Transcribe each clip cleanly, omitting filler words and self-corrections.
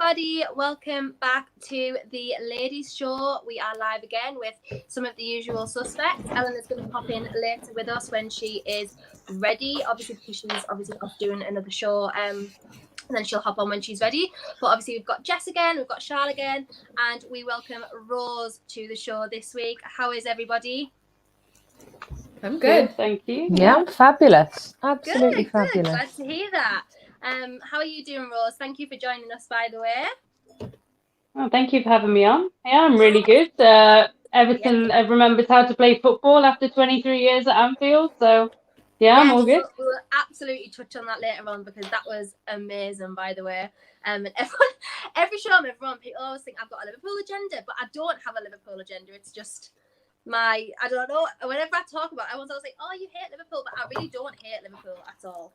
everybody, welcome back to the Ladies Show. We are live again with some of the usual suspects. Ellen is going to pop in later with us when she is ready, obviously because she's off doing another show, and then she'll hop on when she's ready. But obviously we've got Jess again, we've got Charlotte again, and we welcome Rose to the show this week. How is everybody? I'm good, thank you. Yeah, fabulous. Absolutely good, fabulous. Good. Glad to hear that. How are you doing, Rose? Thank you for joining us, by the way. Oh, thank you for having me on. Yeah, I'm really good. Everton remembers how to play football after 23 years at Anfield, so yeah, I'm all good. We'll absolutely touch on that later on because that was amazing, by the way. And every show I'm ever on, people always think I've got a Liverpool agenda, but I don't have a Liverpool agenda. It's just I don't know, whenever I talk about it, everyone's always like, oh, you hate Liverpool, but I really don't hate Liverpool at all.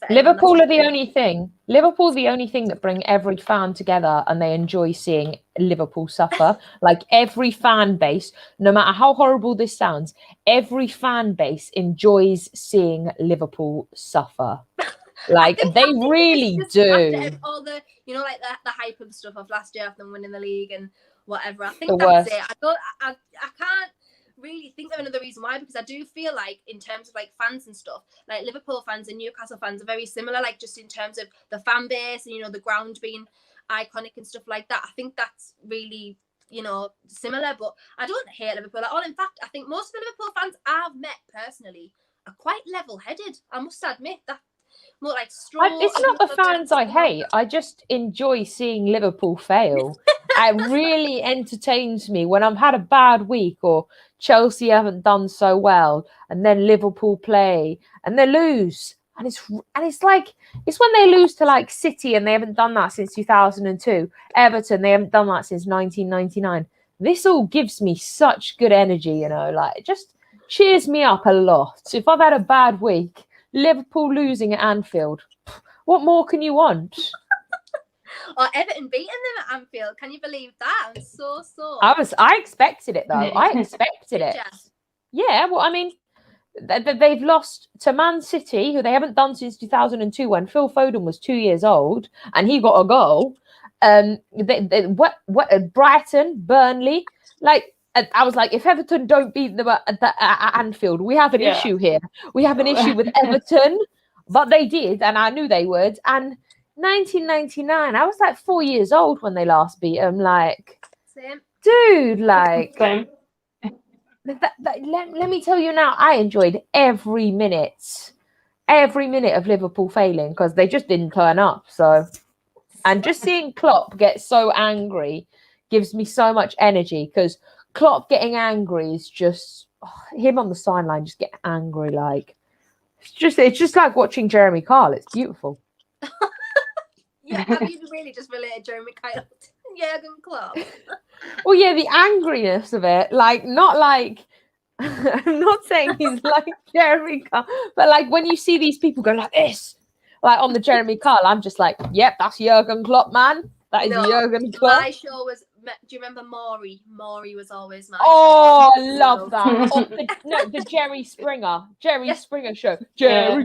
Liverpool are the only thing. Liverpool the only thing that bring every fan together and they enjoy seeing Liverpool suffer. Like every fan base, no matter how horrible this sounds, every fan base enjoys seeing Liverpool suffer. Like they really do. All the, like the hype and stuff of last year after them winning the league and whatever. I think that's it. I can't really think of another reason why, because I do feel like in terms of like fans and stuff, like Liverpool fans and Newcastle fans are very similar, like just in terms of the fan base and the ground being iconic and stuff like that. I think that's really similar, but I don't hate Liverpool at all. In fact, I think most of the Liverpool fans I've met personally are quite level-headed. I must admit that. More like it's not the fans I hate. I just enjoy seeing Liverpool fail. It really entertains me when I've had a bad week or Chelsea haven't done so well, and then Liverpool play and they lose, and it's like it's when they lose to like City and they haven't done that since 2002. Everton, they haven't done that since 1999. This all gives me such good energy, like it just cheers me up a lot. If I've had a bad week, Liverpool losing at Anfield, what more can you want? Or Everton beating them at Anfield. Can you believe that? I'm so. I expected it though. I expected it. Yeah, well, I mean, they've lost to Man City, who they haven't done since 2002 when Phil Foden was 2 years old and he got a goal. Brighton, Burnley, like. I was like, if Everton don't beat them at Anfield, we have an issue here. We have an issue with Everton, but they did, and I knew they would. And 1999, I was like 4 years old when they last beat them. Like, same. Dude, like, same. Let me tell you now, I enjoyed every minute of Liverpool failing because they just didn't turn up. So, and just seeing Klopp get so angry gives me so much energy because Klopp getting angry is just him on the sideline just getting angry. Like it's just like watching Jeremy Kyle. It's beautiful. Yeah, have you really just related Jeremy Kyle to Jurgen Klopp? Well, yeah, the angriness of it, like not like I'm not saying he's like Jeremy Kyle, but like when you see these people go like this, like on the Jeremy Kyle, I'm just like, yep, that's Jurgen Klopp, man. That is Jurgen Klopp. My show was. Do you remember Maury? Maury was always my. Oh, I love that. The Jerry Springer. Springer show. Jerry.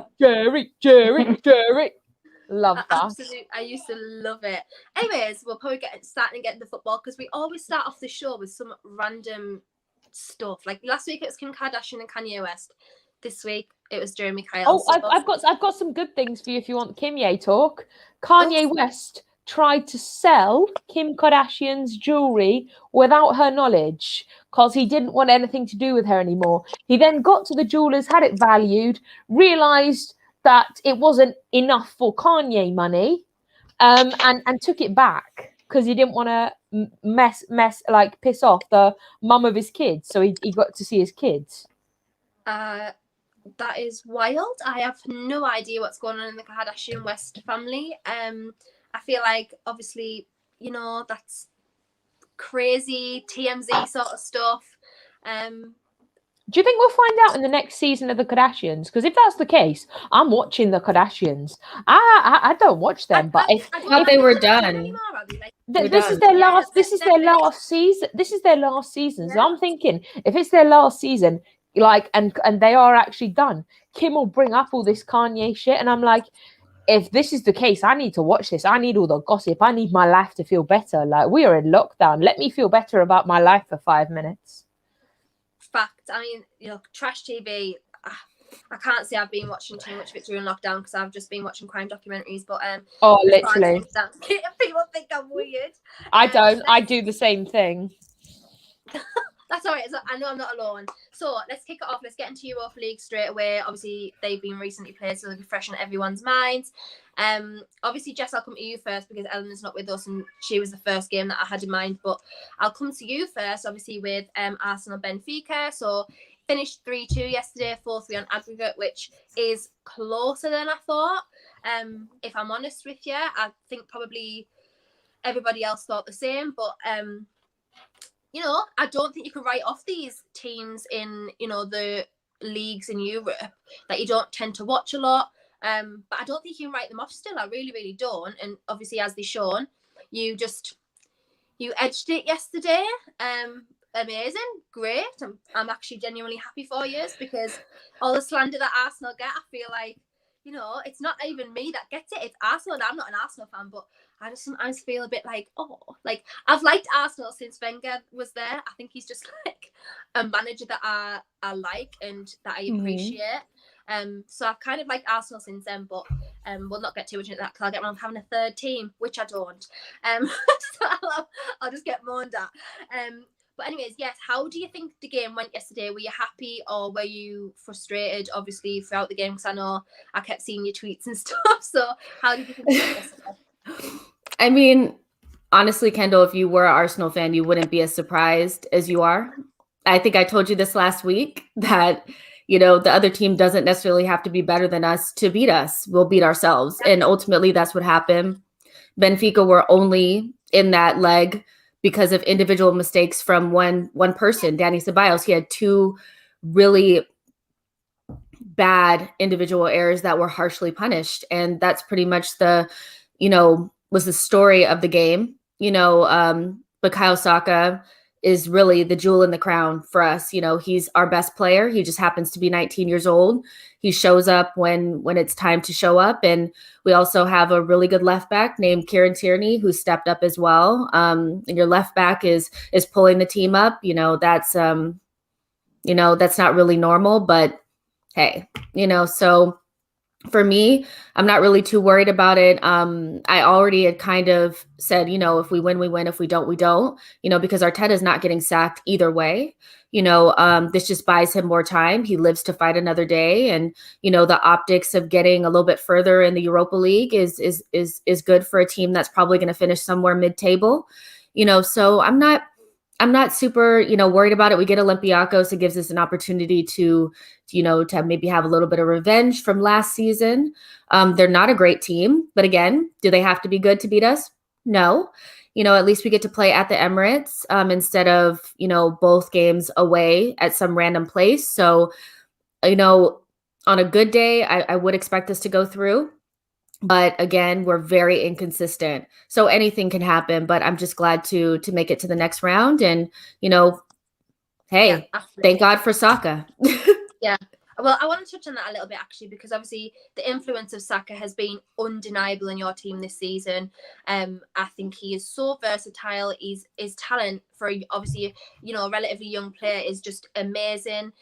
Love that. Absolutely. I used to love it. Anyways, we'll probably start into football because we always start off the show with some random stuff. Like last week it was Kim Kardashian and Kanye West. This week it was Jeremy Kyle. Oh, I've got some good things for you if you want Kimye talk. Kanye West tried to sell Kim Kardashian's jewelry without her knowledge because he didn't want anything to do with her anymore. He then got to the jewelers, had it valued, realized that it wasn't enough for Kanye money, and took it back because he didn't want to piss off the mum of his kids. So he got to see his kids. That is wild. I have no idea what's going on in the Kardashian West family. I feel like, obviously, that's crazy TMZ sort of stuff. Do you think we'll find out in the next season of the Kardashians? Because if that's the case, I'm watching the Kardashians. I don't watch them, but if they were done, this is their last season. This is their last season. So I'm thinking, if it's their last season, like, and they are actually done, Kim will bring up all this Kanye shit, and I'm like, if this is the case, I need to watch this. I need all the gossip. I need my life to feel better. Like, we are in lockdown. Let me feel better about my life for 5 minutes. Fact. I mean, trash TV. I can't say I've been watching too much of it during lockdown because I've just been watching crime documentaries. But literally, people think I'm weird. I don't. I do the same thing. That's all right. I know I'm not alone. So let's kick it off. Let's get into Europa League straight away. Obviously, they've been recently played, so they'll be fresh on everyone's minds. Obviously, Jess, I'll come to you first because Eleanor's not with us, and she was the first game that I had in mind. But I'll come to you first, obviously, with Arsenal Benfica. So finished 3-2 yesterday, 4-3 on aggregate, which is closer than I thought. If I'm honest with you, I think probably everybody else thought the same, but I don't think you can write off these teams in, the leagues in Europe that you don't tend to watch a lot. But I don't think you can write them off still. I really, really don't. And obviously, as they've shown, you edged it yesterday. Amazing. Great. I'm actually genuinely happy for you because all the slander that Arsenal get, I feel like, it's not even me that gets it. It's Arsenal, and I'm not an Arsenal fan, but I just sometimes feel a bit like, I've liked Arsenal since Wenger was there. I think he's just like a manager that I like and that I appreciate. So I've kind of liked Arsenal since then, but we'll not get too much into that because I'll get around having a third team, which I don't. So I'll just get moaned at. But anyways, yes, how do you think the game went yesterday? Were you happy or were you frustrated, obviously, throughout the game? Because I know I kept seeing your tweets and stuff. So how did you think it went yesterday? I mean, honestly, Kendall, if you were an Arsenal fan, you wouldn't be as surprised as you are. I think I told you this last week that, the other team doesn't necessarily have to be better than us to beat us. We'll beat ourselves. And ultimately, that's what happened. Benfica were only in that leg because of individual mistakes from one person, Danny Ceballos. He had 2 really bad individual errors that were harshly punished. And that's pretty much was the story of the game, but Kyle Saka is really the jewel in the crown for us. He's our best player. He just happens to be 19 years old. He shows up when it's time to show up. And we also have a really good left back named Kieran Tierney, who stepped up as well. And your left back is pulling the team up. That's not really normal, but hey, so for me, I'm not really too worried about it. I already had kind of said, if we win, we win. If we don't, we don't, because Arteta's not getting sacked either way. This just buys him more time. He lives to fight another day. And, the optics of getting a little bit further in the Europa League is good for a team that's probably going to finish somewhere mid-table, so I'm not super, worried about it. We get Olympiacos. It gives us an opportunity to maybe have a little bit of revenge from last season. They're not a great team, but again, do they have to be good to beat us? No. At least we get to play at the Emirates instead of, both games away at some random place. So, on a good day, I would expect us to go through. But again, we're very inconsistent. So anything can happen, but I'm just glad to make it to the next round. And, hey, thank God for Saka. Yeah. Well, I want to touch on that a little bit, actually, because obviously the influence of Saka has been undeniable in your team this season. I think he is so versatile. His talent for, obviously, a relatively young player is just amazing.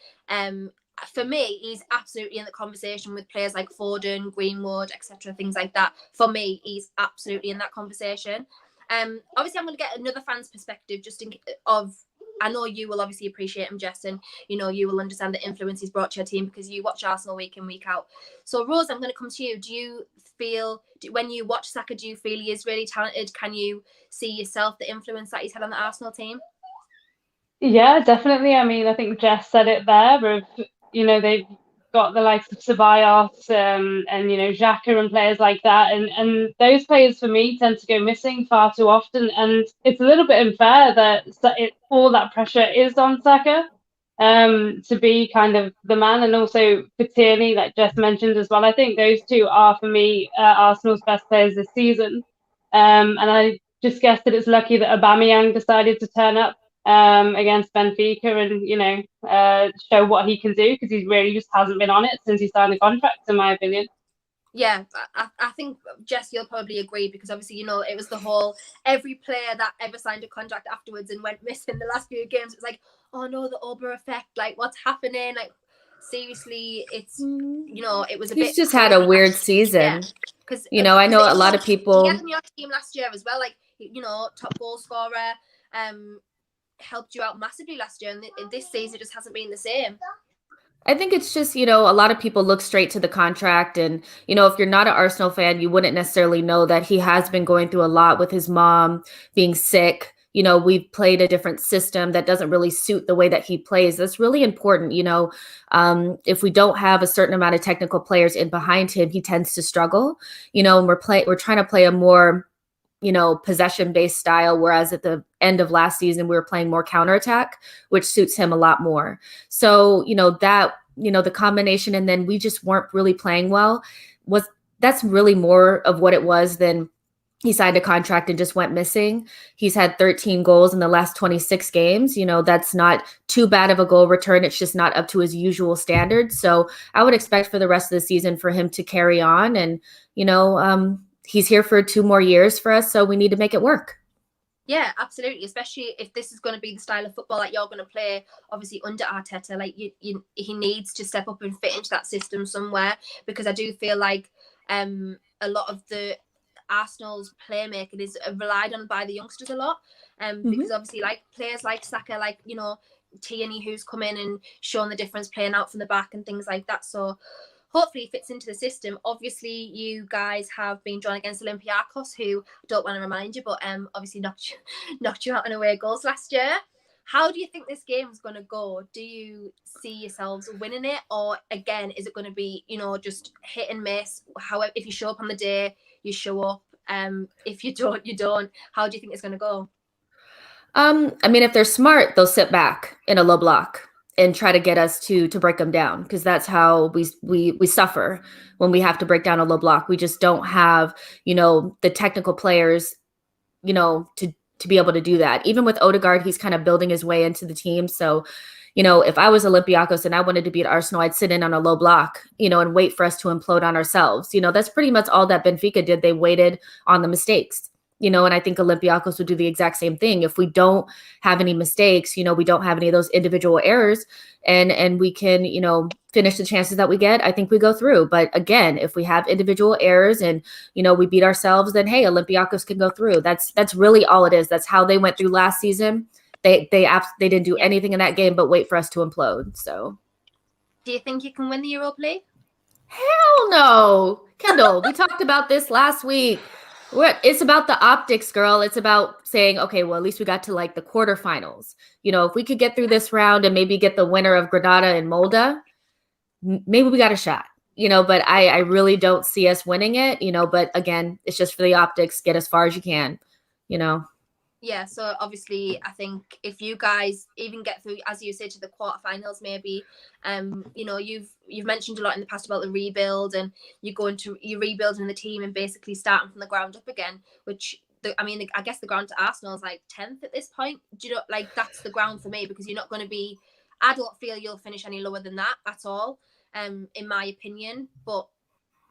For me, he's absolutely in the conversation with players like Foden, Greenwood, etc., things like that. For me, he's absolutely in that conversation. Obviously, I'm going to get another fan's perspective I know you will obviously appreciate him, Jess, and you will understand the influence he's brought to your team because you watch Arsenal week in, week out. So, Rose, I'm going to come to you. Do you feel, when you watch Saka, do you feel he is really talented? Can you see yourself, the influence that he's had on the Arsenal team? Yeah, definitely. I mean, I think Jess said it there. They've got the likes of Ceballos and Xhaka and players like that, and those players for me tend to go missing far too often, and it's a little bit unfair that all that pressure is on Saka to be kind of the man, and also for Tierney, like Jess mentioned as well. I think those two are for me Arsenal's best players this season, and I just guess that it's lucky that Aubameyang decided to turn up against Benfica and show what he can do, because he really just hasn't been on it since he signed the contract, in my opinion. Yeah, I think, Jess, you'll probably agree, because obviously, you know, it was the whole, every player that ever signed a contract afterwards and went missing the last few games, it was like, oh no, the Ober effect, like what's happening? Like, seriously, it's, you know, it was a bit. He's just had a weird season. Yeah, because, you know, I know a lot of people. He had in your team last year as well, like, you know, top goal scorer, helped you out massively last year, and this season just hasn't been the same. I think it's just, you know, a lot of people look straight to the contract. And, you know, if you're not an Arsenal fan, you wouldn't necessarily know that he has been going through a lot with his mom being sick. You know, we've played a different system that doesn't really suit the way that he plays. That's really important. You know, if we don't have a certain amount of technical players in behind him, he tends to struggle, you know, and we're trying to play a more, you know, possession-based style, whereas at the end of last season, we were playing more counterattack, which suits him a lot more. So, you know, that, you know, the combination, and then we just weren't really playing well, that's really more of what it was than he signed a contract and just went missing. He's had 13 goals in the last 26 games. You know, that's not too bad of a goal return. It's just not up to his usual standards. So I would expect for the rest of the season for him to carry on. And, you know, he's here for 2 more years for us, so we need to make it work. Yeah, absolutely. Especially if this is going to be the style of football that you're going to play, obviously under Arteta, like he needs to step up and fit into that system somewhere, because I do feel like a lot of the Arsenal's playmaking is relied on by the youngsters a lot, because obviously, like players like Saka, like, you know, Tierney, who's come in and shown the difference playing out from the back and things like that. So hopefully it fits into the system. Obviously, you guys have been drawn against Olympiacos, who, don't want to remind you, but obviously knocked you out in away goals last year. How do you think this game is going to go? Do you see yourselves winning it, or again, is it going to be, you know, just hit and miss? However, if you show up on the day, you show up. If you don't, you don't. How do you think it's going to go? I mean, if they're smart, they'll sit back in a low block and try to get us to break them down, because that's how we suffer when we have to break down a low block. We just don't have, you know, the technical players, you know, to be able to do that. Even with Odegaard, he's kind of building his way into the team. So, you know, if I was Olympiacos and I wanted to beat Arsenal, I'd sit in on a low block, you know, and wait for us to implode on ourselves. You know, that's pretty much all that Benfica did. They waited on the mistakes. You know, and I think Olympiacos would do the exact same thing. If we don't have any mistakes, you know, we don't have any of those individual errors, and we can, you know, finish the chances that we get, I think we go through. But again, if we have individual errors and, you know, we beat ourselves, then hey, Olympiacos can go through. That's really all it is. That's how they went through last season. They didn't do anything in that game but wait for us to implode. So, do you think you can win the Europa League? Hell no, Kendall. We talked about this last week. It's about the optics, girl. It's about saying, okay, well, at least we got to like the quarterfinals. You know, if we could get through this round and maybe get the winner of Granada and Molde, maybe we got a shot, you know, but I really don't see us winning it, you know, but again, it's just for the optics, get as far as you can, you know. Yeah, so obviously I think if you guys even get through, as you said, to the quarterfinals, maybe, you know, you've mentioned a lot in the past about the rebuild, and you're rebuilding the team and basically starting from the ground up again, which I guess the ground to Arsenal is like 10th at this point. Do you know, like that's the ground for me, because you're not going to be, I don't feel you'll finish any lower than that at all, in my opinion. But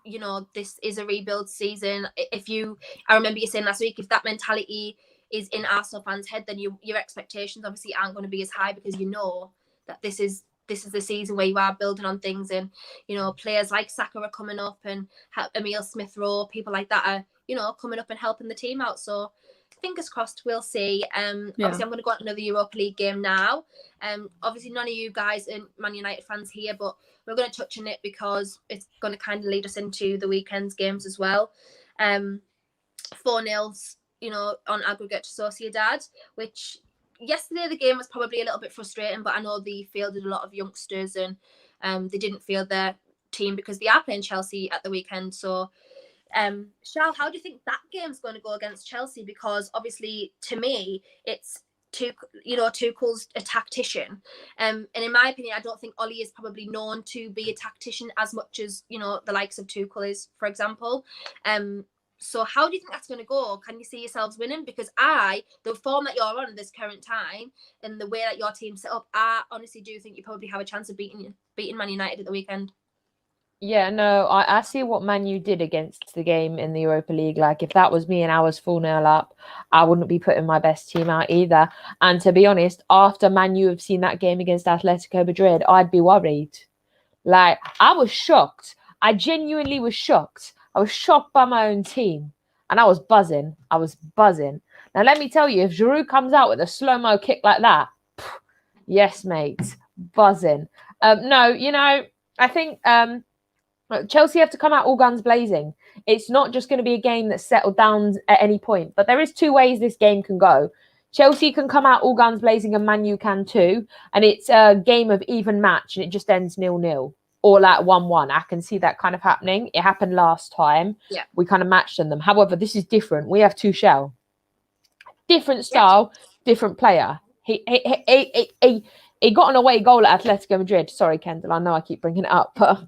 you know, this is a rebuild season. I remember you saying last week, if that mentality is in Arsenal fans' head, then your expectations obviously aren't going to be as high, because you know that this is the season where you are building on things, and you know players like Saka are coming up, and Emile Smith-Rowe, people like that are, you know, coming up and helping the team out. So fingers crossed, we'll see. Obviously I'm going to go on another Europa League game now. Obviously none of you guys are Man United fans here, but we're going to touch on it because it's going to kind of lead us into the weekend's games as well. 4-0, you know, on aggregate to Sociedad, which yesterday the game was probably a little bit frustrating, but I know they fielded a lot of youngsters, and they didn't field their team because they are playing Chelsea at the weekend. So Charles, how do you think that game's going to go against Chelsea? Because obviously to me it's Tuchel's a tactician, and in my opinion I don't think Ollie is probably known to be a tactician as much as, you know, the likes of Tuchel is, for example. So how do you think that's going to go? Can you see yourselves winning? Because the form that you're on at this current time and the way that your team's set up, I honestly do think you probably have a chance of beating Man United at the weekend. Yeah, no, I see what Man U did against the game in the Europa League. Like, if that was me and I was 4-0 up, I wouldn't be putting my best team out either. And to be honest, after Man U have seen that game against Atletico Madrid, I'd be worried. Like, I was shocked. I genuinely was shocked. I was shocked by my own team. And I was buzzing. I was buzzing. Now, let me tell you, if Giroud comes out with a slow-mo kick like that, yes, mate, buzzing. No, I think Chelsea have to come out all guns blazing. It's not just going to be a game that's settled down at any point, but there is two ways this game can go. Chelsea can come out all guns blazing and Man U can too, and it's a game of even match and it just ends 0-0 or like 1-1. I can see that kind of happening. It happened last time. Yeah. We kind of matched them. However, this is different. We have Tuchel. Different style, different player. He got an away goal at Atletico Madrid. Sorry, Kendall, I know I keep bringing it up, but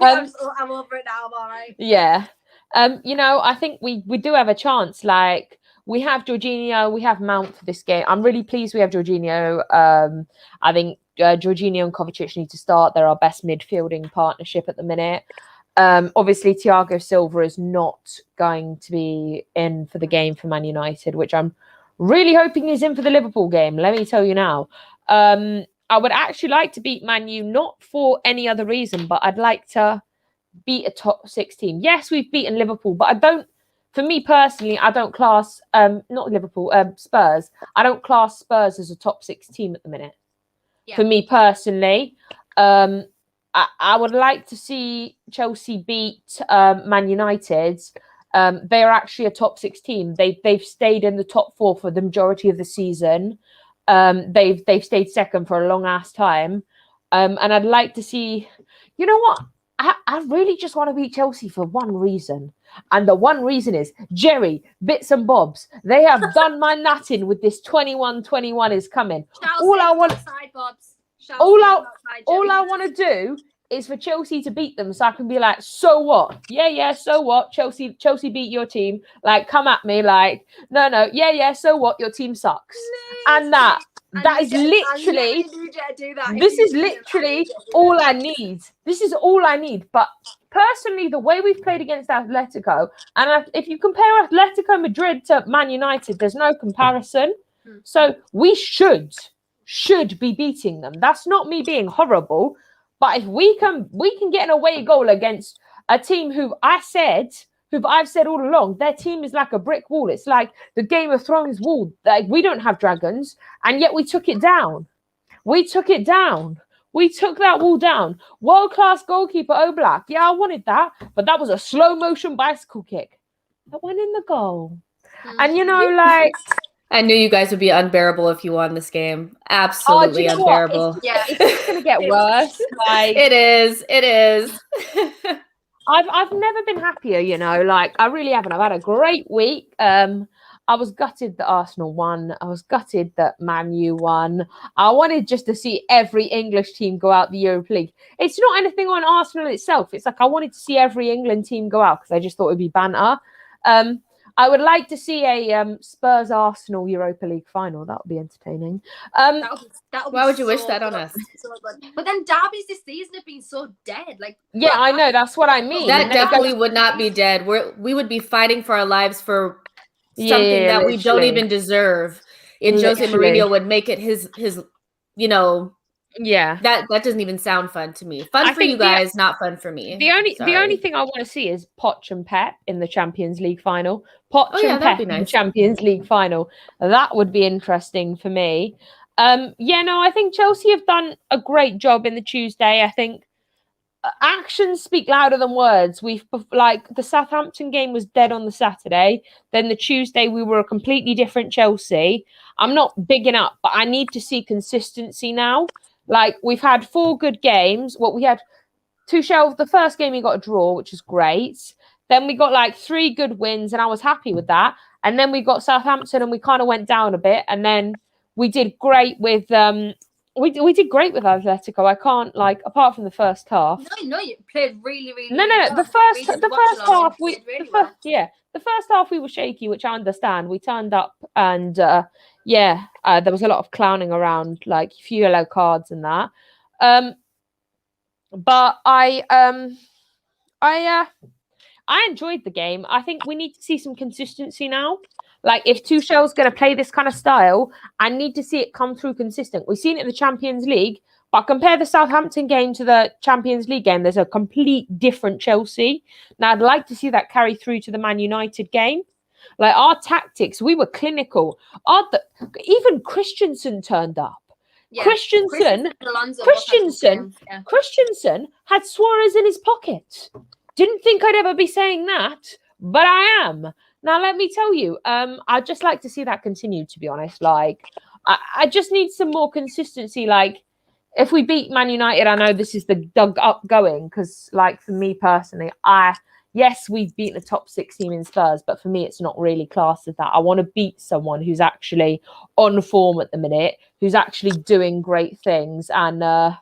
I'm over it now. I'm all right. Yeah. I think we do have a chance. Like, we have Jorginho, we have Mount for this game. I'm really pleased we have Jorginho. I think Jorginho and Kovacic need to start. They're our best midfielding partnership at the minute. Obviously, Thiago Silva is not going to be in for the game for Man United, which I'm really hoping he's in for the Liverpool game. Let me tell you now. I would actually like to beat Man U, not for any other reason, but I'd like to beat a top 6 team. Yes, we've beaten Liverpool, but for me personally, I don't class, not Liverpool, Spurs. I don't class Spurs as a top 6 team at the minute. Yeah. For me personally, I would like to see Chelsea beat Man United. They're actually a top 6 team. They've stayed in the top 4 for the majority of the season. They've stayed second for a long ass time. And I'd like to see, you know what? I really just want to beat Chelsea for one reason. And the one reason is, Jerry, bits and bobs, they have done my nutting with this 21-21 is coming. All I want to do is for Chelsea to beat them so I can be like, so what? Yeah, so what? Chelsea beat your team. Like, come at me like, no, yeah, so what? Your team sucks. And that is literally, this is literally all I need. This is all I need. But personally, the way we've played against Atletico, and if you compare Atletico Madrid to Man United, there's no comparison. So we should be beating them. That's not me being horrible. But if we can get an away goal against a team who I've said all along, their team is like a brick wall. It's like the Game of Thrones wall. Like, we don't have dragons, and yet we took it down. We took that wall down. World-class goalkeeper Oblak. Yeah, I wanted that, but that was a slow-motion bicycle kick that went in the goal. And like, I knew you guys would be unbearable if you won this game. Absolutely unbearable. It's just gonna get worse. Like, it is. I've never been happier, like, I really haven't. I've had a great week. I was gutted that Arsenal won. I was gutted that Man U won. I wanted just to see every English team go out the Europa League. It's not anything on Arsenal itself. It's like I wanted to see every England team go out because I just thought it would be banter. I would like to see a Spurs-Arsenal Europa League final. That would be entertaining. Why would you wish that on us? So but then derbies this season have been so dead. Like, yeah, I know. That's what I mean. That definitely would not be dead. We would be fighting for our lives for something that we don't even deserve. And Jose Mourinho would make it his Yeah, that doesn't even sound fun to me. Fun for you guys, not fun for me. The only thing I want to see is Poch and Pep in the Champions League final. And Pep in the Champions League final. That would be interesting for me. I think Chelsea have done a great job in the Tuesday. I think actions speak louder than words. The Southampton game was dead on the Saturday. Then the Tuesday we were a completely different Chelsea. I'm not bigging up, but I need to see consistency now. Like, we've had 4 good games. We had Tuchel, the first game he got a draw, which is great. Then we got like 3 good wins, and I was happy with that. And then we got Southampton, and we kind of went down a bit. And then we did great with we did great with Atletico. I can't, like, apart from the first half. No, you played really, really. No. Well. The first half the first half we were shaky, which I understand. We turned up, and there was a lot of clowning around, like a few yellow cards and that. But I enjoyed the game. I think we need to see some consistency now. Like, if Tuchel's going to play this kind of style, I need to see it come through consistent. We've seen it in the Champions League, but compare the Southampton game to the Champions League game. There's a complete different Chelsea. Now, I'd like to see that carry through to the Man United game. Like, our tactics, we were clinical. Even Christensen turned up. Yeah. Christensen had Suarez in his pocket. Didn't think I'd ever be saying that, but I am. Now, let me tell you, I'd just like to see that continue, to be honest. Like, I just need some more consistency. Like, if we beat Man United, I know this is the dug up going, because, like, for me personally, yes, we've beaten a top 6 team in Spurs, but for me, it's not really classed as that. I want to beat someone who's actually on form at the minute, who's actually doing great things. And, I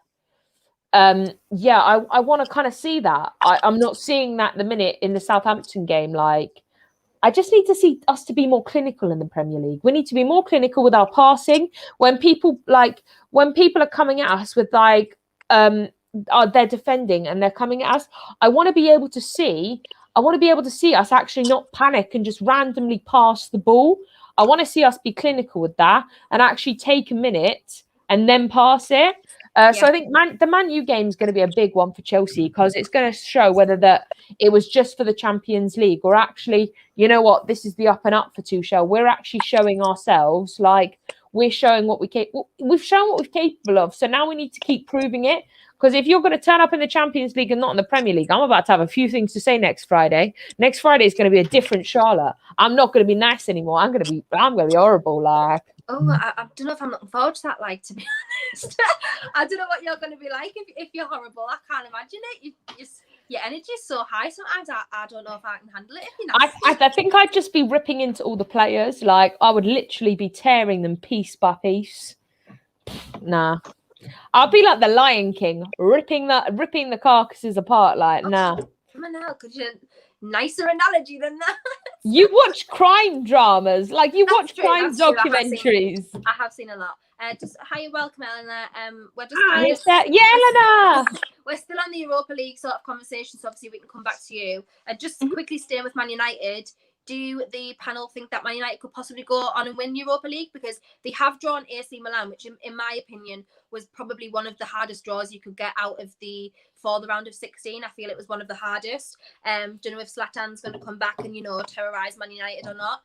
want to kind of see that. I'm not seeing that at the minute in the Southampton game. Like, I just need to see us to be more clinical in the Premier League. We need to be more clinical with our passing. When people are coming at us with they're defending and they're coming at us, I want to be able to see us actually not panic and just randomly pass the ball. I want to see us be clinical with that and actually take a minute and then pass it. So I think the Man U game is going to be a big one for Chelsea, because it's going to show whether it was just for the Champions League, or actually, you know what, this is the up and up for Tuchel. We're actually showing ourselves, like, we're showing what we've shown what we're capable of. So now we need to keep proving it. Because if you're going to turn up in the Champions League and not in the Premier League, I'm about to have a few things to say next Friday. Next Friday is going to be a different Charlotte. I'm not going to be nice anymore. I'm going to be horrible, like. Oh, I don't know if I'm looking forward to that, like, to be honest. I don't know what you're going to be like if you're horrible. I can't imagine it. Your energy is so high sometimes. I don't know if I can handle it. If you're nasty. I think I'd just be ripping into all the players. Like, I would literally be tearing them piece by piece. Nah. I'll be like the Lion King, ripping the carcasses apart. Like, nah. Come on now, could you nicer analogy than that? You watch crime dramas, like you watch crime documentaries. I have seen a lot. Just hi, welcome, Eleanor. We're just Eleanor. We're still on the Europa League sort of conversation, so obviously we can come back to you. Just quickly staying with Man United. Do the panel think that Man United could possibly go on and win Europa League? Because they have drawn AC Milan, which in my opinion was probably one of the hardest draws you could get out of for the round of 16. I feel it was one of the hardest. Don't know if Zlatan's going to come back and, terrorise Man United or not.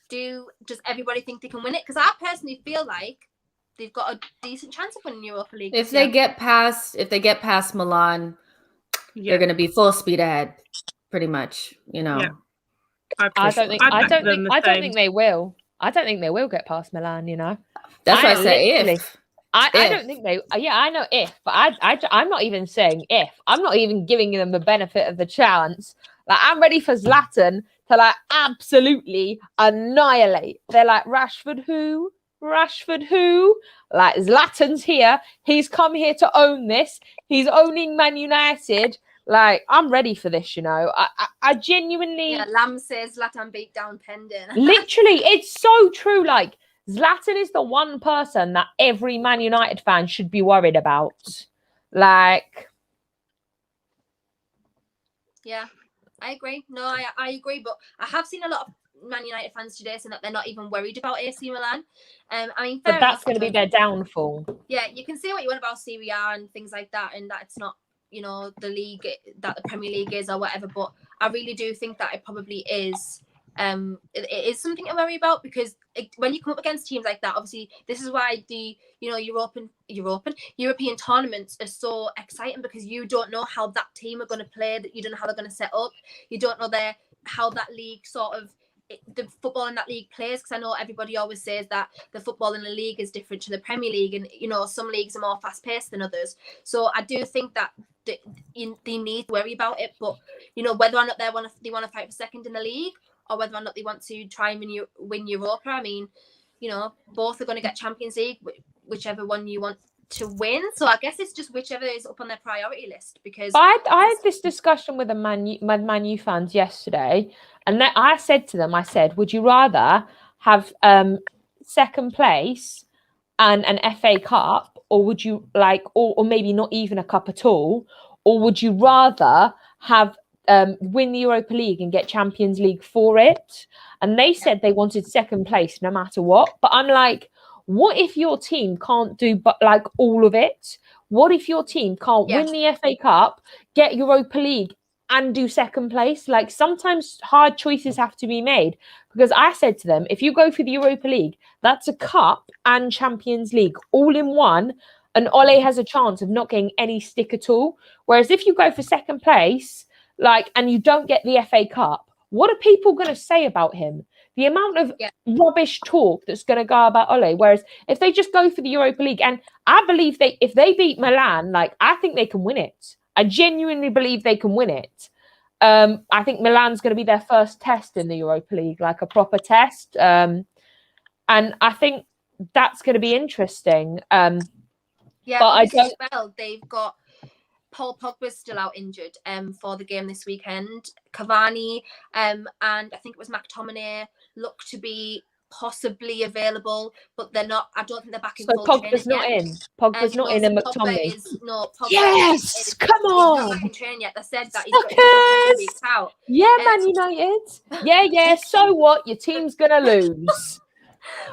Does everybody think they can win it? Because I personally feel like they've got a decent chance of winning Europa League. If they get past Milan, they're going to be full speed ahead, pretty much. Yeah. I don't think they will. I don't think they will get past Milan. That's why I say if. I don't think they. Yeah, I know if, but I'm not even saying if. I'm not even giving them the benefit of the chance. Like, I'm ready for Zlatan to like absolutely annihilate. They're like, Rashford who? Like, Zlatan's here. He's come here to own this. He's owning Man United. Like, I'm ready for this, I genuinely... Yeah, Lam says Zlatan beat down pending. Literally, it's so true. Like, Zlatan is the one person that every Man United fan should be worried about. Like... Yeah, I agree. No, I agree. But I have seen a lot of Man United fans today saying that they're not even worried about AC Milan. But that's going to be their downfall. Yeah, you can say what you want about Serie A and things like that, and that it's not... the league that the Premier League is or whatever, but I really do think that it probably is it is something to worry about, because when you come up against teams like that, obviously this is why the European tournaments are so exciting, because you don't know how that team are going to play, that you don't know how they're going to set up, you don't know how that league sort of the football in that league plays, because I know everybody always says that the football in the league is different to the Premier League, and some leagues are more fast paced than others. So I do think that they need to worry about it, but whether or not they want to fight for second in the league, or whether or not they want to try and win Europa, I mean, both are going to get Champions League, whichever one you want to win. So I guess it's just whichever is up on their priority list. Because I had this discussion with my Man U fans yesterday, and I said to them, would you rather have second place and an FA Cup, or would you like, or maybe not even a cup at all, or would you rather have win the Europa League and get Champions League for it? And they said they wanted second place no matter what. But I'm like, what if your team can't do but like all of it? What if your team can't win the FA Cup, get Europa League, and do second place? Like, sometimes hard choices have to be made, because I said to them, if you go for the Europa League, that's a cup and Champions League all in one, and Ole has a chance of not getting any stick at all. Whereas if you go for second place, like, and you don't get the FA Cup, what are people going to say about him? The amount of rubbish talk that's going to go about Ole. Whereas if they just go for the Europa League, and I believe if they beat Milan, like, I think they can win it. I genuinely believe they can win it. I think Milan's going to be their first test in the Europa League, like a proper test. And I think that's going to be interesting. But I don't. Well, they've got Paul Pogba's still out injured for the game this weekend. Cavani and I think it was McTominay look to be possibly available, but they're not. I don't think they're back in full training yet. Pogba's not in, and McTominay. Pogba yes, come on. He's not back in training yet. They said that he's got 2 weeks out. Yeah, Man United. Yeah. So what? Your team's gonna lose.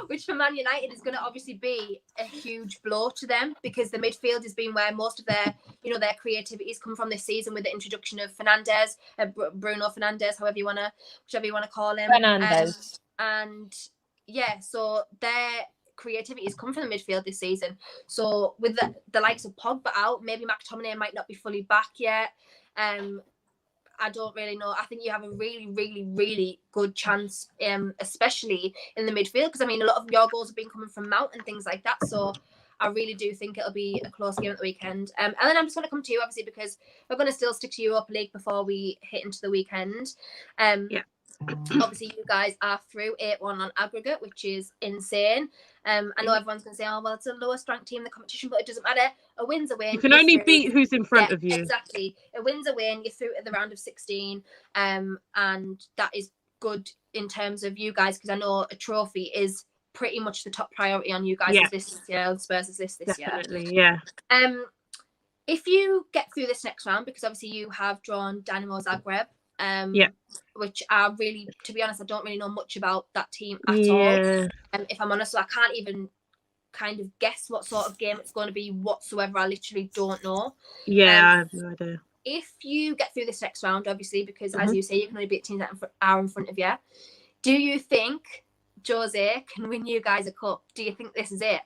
Which for Man United is going to obviously be a huge blow to them, because the midfield has been where most of their creativity has come from this season, with the introduction of Fernandes, Bruno Fernandes, whichever you want to call him. Fernandes. So their creativity has come from the midfield this season. So with the likes of Pogba out, maybe McTominay might not be fully back yet. I don't really know. I think you have a really, really, really good chance, especially in the midfield, because I mean, a lot of your goals have been coming from Mount and things like that. So I really do think it'll be a close game at the weekend. And then I'm just going to come to you, obviously, because we're going to still stick to Europa League before we hit into the weekend. Obviously, you guys are through 8-1 on aggregate, which is insane. I know everyone's going to say, oh, well, it's the lowest ranked team in the competition, but it doesn't matter. A win's a win. You can only beat who's in front of you. Exactly. A win's a win. You're through to the round of 16. And that is good in terms of you guys, because I know a trophy is pretty much the top priority on you guys' list this year. Spurs' list this year. Definitely, yeah. If you get through this next round, because obviously you have drawn Dynamo Zagreb, which I really, to be honest, I don't really know much about that team at all. If I'm honest, so I can't even kind of guess what sort of game it's going to be whatsoever. I literally don't know. I have no idea. If you get through this next round, obviously, because as you say, you can only beat teams that are in front of you. Do you think Jose can win you guys a cup? Do you think this is it?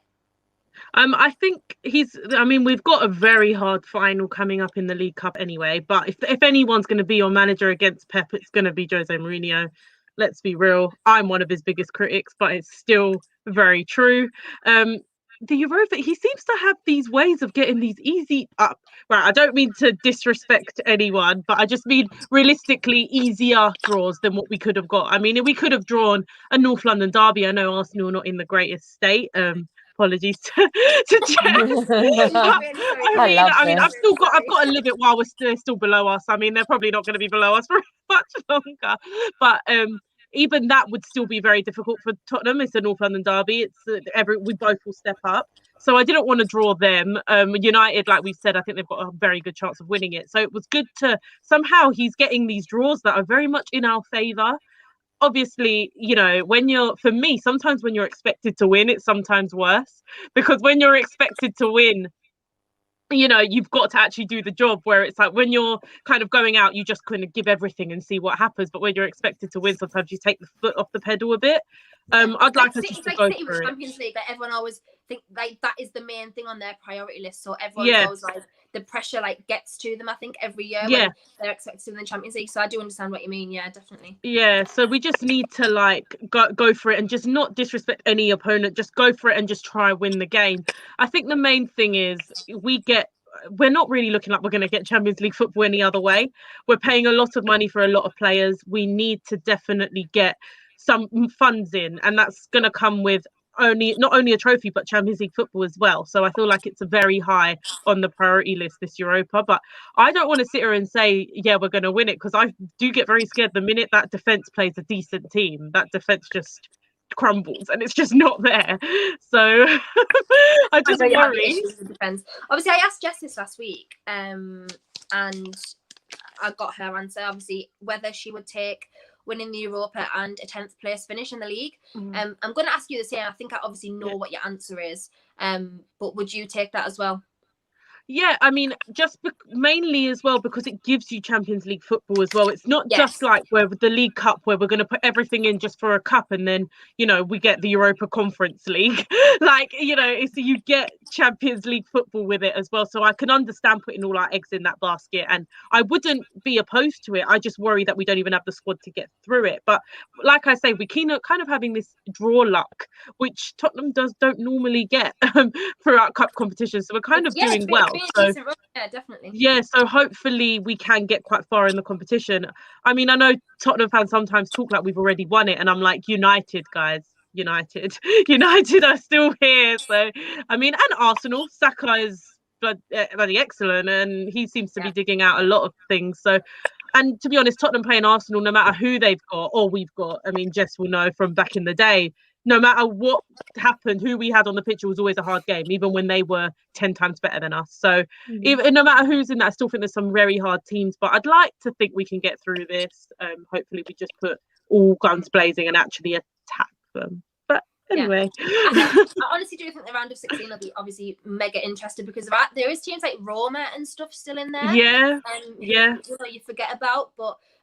I think we've got a very hard final coming up in the League Cup anyway, but if anyone's going to be your manager against Pep, it's going to be Jose Mourinho. Let's be real. I'm one of his biggest critics, but it's still very true. The Europa, he seems to have these ways of getting these easy up. Right, I don't mean to disrespect anyone, but I just mean realistically easier draws than what we could have got. I mean, we could have drawn a North London derby. I know Arsenal are not in the greatest state. Apologies to Jeff. I've got to live it while they're still below us. I mean, they're probably not going to be below us for much longer. But even that would still be very difficult for Tottenham. It's a North London derby. We both will step up. So I didn't want to draw them. United, like we said, I think they've got a very good chance of winning it. So it was good to somehow he's getting these draws that are very much in our favour. Obviously, for me, sometimes when you're expected to win, it's sometimes worse, because when you're expected to win, you've got to actually do the job, where it's like when you're kind of going out, you just kind of give everything and see what happens. But when you're expected to win, sometimes you take the foot off the pedal a bit. I'd like us just to go City with Champions League. Like, everyone always think like that is the main thing on their priority list. So everyone knows like the pressure like gets to them. I think every year when they're expected to win the Champions League. So I do understand what you mean. Yeah, definitely. Yeah. So we just need to like go for it and just not disrespect any opponent. Just go for it and just try win the game. I think the main thing is we're not really looking like we're going to get Champions League football any other way. We're paying a lot of money for a lot of players. We need to definitely get some funds in, and that's going to come with not only a trophy but Champions League football as well. So I feel like it's a very high on the priority list, this Europa. But I don't want to sit here and say we're going to win it, because I do get very scared the minute that defense plays a decent team. That defense just crumbles, and it's just not there. So I just worry. Obviously, I asked Jess this last week, and I got her answer. Obviously, whether she would take winning the Europa and a 10th place finish in the league. I'm going to ask you the same. I think I obviously know what your answer is, but would you take that as well? Yeah, I mean, just mainly as well because it gives you Champions League football as well. It's not just like where the League Cup where we're going to put everything in just for a cup and then, you know, we get the Europa Conference League. Like, you know, it's you get Champions League football with it as well. So I can understand putting all our eggs in that basket, and I wouldn't be opposed to it. I just worry that we don't even have the squad to get through it. But like I say, we kind of having this draw luck, which Tottenham don't normally get throughout cup competitions. So we're kind of doing well. So, yeah, definitely. Yeah, so hopefully we can get quite far in the competition. I mean, I know Tottenham fans sometimes talk like we've already won it, and I'm like, United, guys, United are still here. So, I mean, and Arsenal, Saka is bloody excellent, and he seems to be digging out a lot of things. So, and to be honest, Tottenham playing Arsenal, no matter who they've got or we've got, I mean, Jess will know from back in the day, no matter what happened, who we had on the pitch, it was always a hard game, even when they were 10 times better than us. So even no matter who's in that, I still think there's some very hard teams, but I'd like to think we can get through this. Hopefully we just put all guns blazing and actually attack them. But anyway. I honestly do think the round of 16 will be obviously mega interesting because there is teams like Roma and stuff still in there. Yeah. You forget about,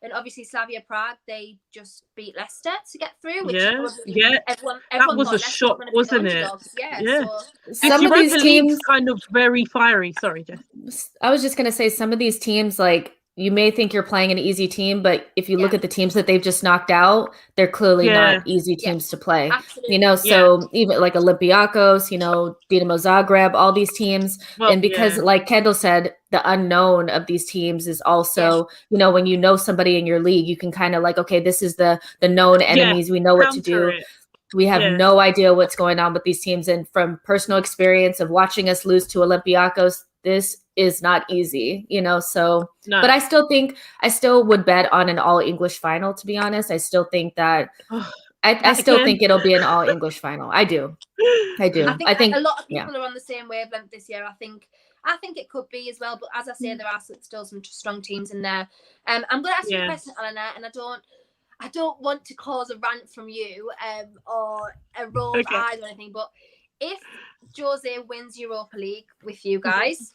and obviously Slavia Prague, they just beat Leicester to get through. Which everyone that was a Leicester shock, wasn't it? Yeah. So some of these teams kind of very fiery. Sorry, Jess. I was just gonna say some of these teams, like you may think you're playing an easy team, but if you look at the teams that they've just knocked out, they're clearly not easy teams to play. Absolutely. You know, so even like Olympiacos, you know, Dinamo Zagreb, all these teams, and because like Kendall said, the unknown of these teams is also, you know, when you know somebody in your league, you can kind of like, okay, this is the known enemies. We know what to do. We have no idea what's going on with these teams. And from personal experience of watching us lose to Olympiacos, this is not easy, you know, so, but I still would bet on an all English final, to be honest. I still think that, I still think it'll be an all English final. I do. I think a lot of people are on the same wavelength this year. I think it could be as well, but as I say, there are still some strong teams in there. I'm going to ask you a question, Eleanor, and I don't want to cause a rant from you or a roll of eyes or anything, but if Jose wins Europa League with you guys,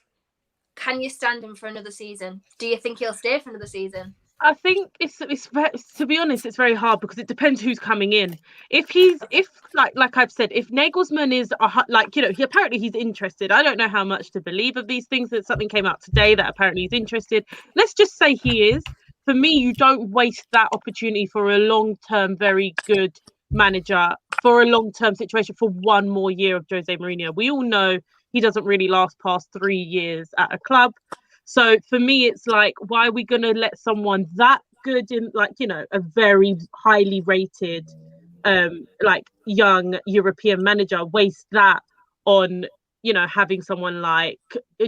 can you stand him for another season? Do you think he'll stay for another season? I think it's to be honest, it's very hard because it depends who's coming in. If like I've said, if Nagelsmann is like, you know, he's interested. I don't know how much to believe of these things. That something came out today that apparently he's interested. Let's just say he is. For me, you don't waste that opportunity for a long-term, very good manager for a long-term situation for one more year of Jose Mourinho. We all know he doesn't really last past 3 years at a club. So for me, it's like, why are we going to let someone that good in, like, you know, a very highly rated, like young European manager waste that on, you know, having someone like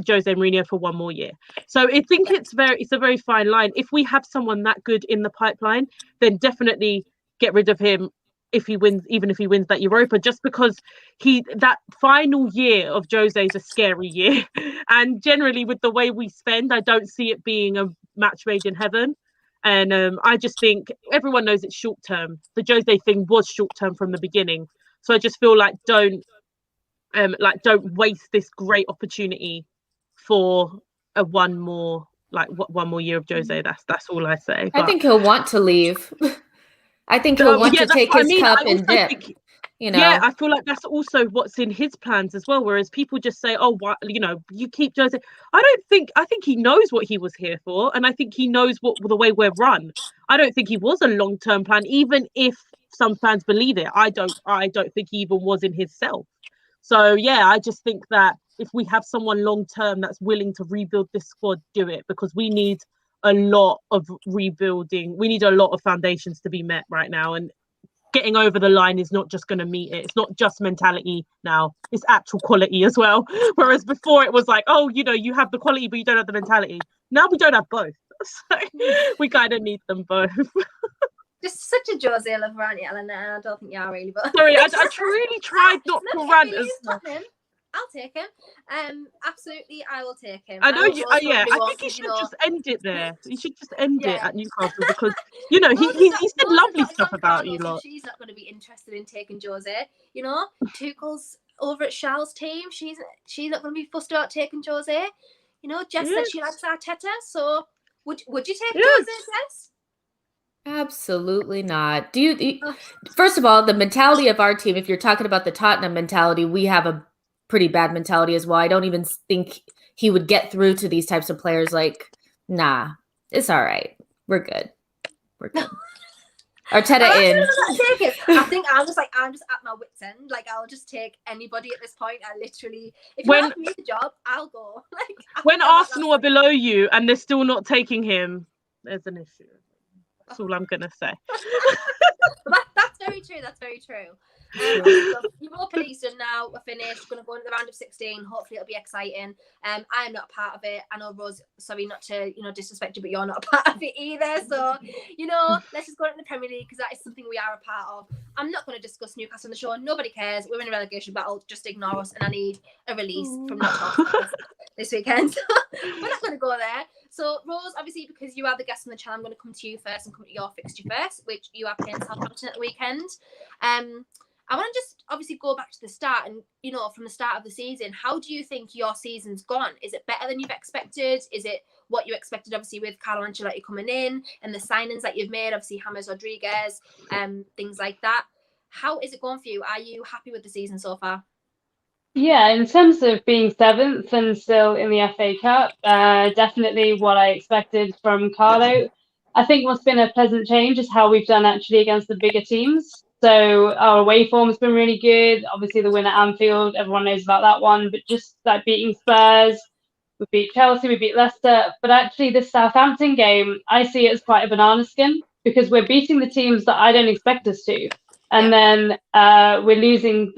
Jose Mourinho for one more year. So I think it's a very fine line. If we have someone that good in the pipeline, then definitely get rid of him if he wins, even if he wins that Europa, just because that final year of Jose is a scary year. And generally with the way we spend, I don't see it being a match made in heaven. And I just think everyone knows it's short term. The Jose thing was short term from the beginning. So I just feel like don't waste this great opportunity for one more year of Jose. That's all I say. I think he'll want to leave. I think he'll want to take his cup and dip. You know? Yeah, I feel like that's also what's in his plans as well. Whereas people just say, "Oh, what, you know, you keep Jose." I think he knows what he was here for, and I think he knows the way we're run. I don't think he was a long-term plan, even if some fans believe it. I don't think he even was in his self. So yeah, I just think that if we have someone long-term that's willing to rebuild this squad, do it, because we need a lot of rebuilding. We need a lot of foundations to be met right now, and getting over the line is not just going to meet it. It's not just mentality now, it's actual quality as well. Whereas before it was like, oh, you know, you have the quality but you don't have the mentality. Now we don't have both, so we kind of need them both. Just such a Jose lover, aren't you, Eleanor? I don't think you are really, but Sorry, I really tried not to rant as much. I'll take him. Absolutely, I will take him. I know you. Yeah, I think you should just end it there. You should just end it at Newcastle because he said lovely stuff about you lot. She's not going to be interested in taking Jose. Tuchel's over at Charles' team. She's not going to be fussed about taking Jose. Jess said she likes Arteta. So would you take Jose, Jess? Absolutely not. First of all, the mentality of our team, if you're talking about the Tottenham mentality, we have a pretty bad mentality as well. I don't even think he would get through to these types of players. Like, nah, it's all right. We're good. Arteta in. I think I'm just at my wit's end. Like, I'll just take anybody at this point. I literally, if you offer me the job, I'll go. When Arsenal are below you and they're still not taking him, there's an issue. That's all I'm gonna say. That's very true. That's very true. Europa League done now. We're finished. We're going to go into the round of 16. Hopefully, it'll be exciting. I am not a part of it. I know, Rose. Sorry, not to disrespect you, but you're not a part of it either. So let's just go into the Premier League because that is something we are a part of. I'm not going to discuss Newcastle on the show. Nobody cares. We're in a relegation battle. Just ignore us. And I need a release from that this weekend. We're not going to go there. So, Rose, obviously, because you are the guest on the channel, I'm going to come to you first and come to your fixture first, which you are playing Southampton at the weekend. I want to just obviously go back to the start and, from the start of the season, how do you think your season's gone? Is it better than you've expected? Is it what you expected, obviously, with Carlo Ancelotti coming in and the signings that you've made, obviously, James Rodriguez, things like that? How is it going for you? Are you happy with the season so far? Yeah, in terms of being 7th and still in the FA Cup, definitely what I expected from Carlo. I think what's been a pleasant change is how we've done actually against the bigger teams. So our away form has been really good. Obviously, the win at Anfield, everyone knows about that one. But just like beating Spurs, we beat Chelsea, we beat Leicester. But actually, this Southampton game, I see it as quite a banana skin because we're beating the teams that I don't expect us to. And then we're losing,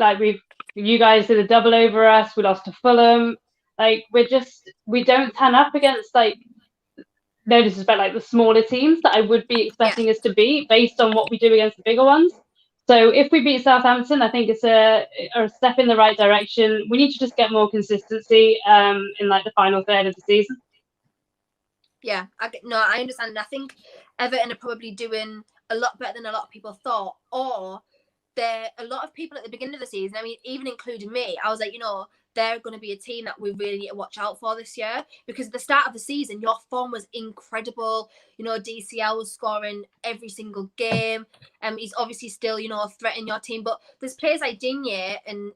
you guys did a double over us. We lost to Fulham. We don't turn up against, no disrespect, the smaller teams that I would be expecting us to beat based on what we do against the bigger ones. So if we beat Southampton, I think it's a step in the right direction. We need to just get more consistency in the final third of the season. Yeah, I understand. I think Everton are probably doing a lot better than a lot of people thought. Or a lot of people at the beginning of the season, I mean, even including me, I was like, they're going to be a team that we really need to watch out for this year because at the start of the season, your form was incredible. DCL was scoring every single game. He's obviously still, threatening your team. But there's players like Digne and,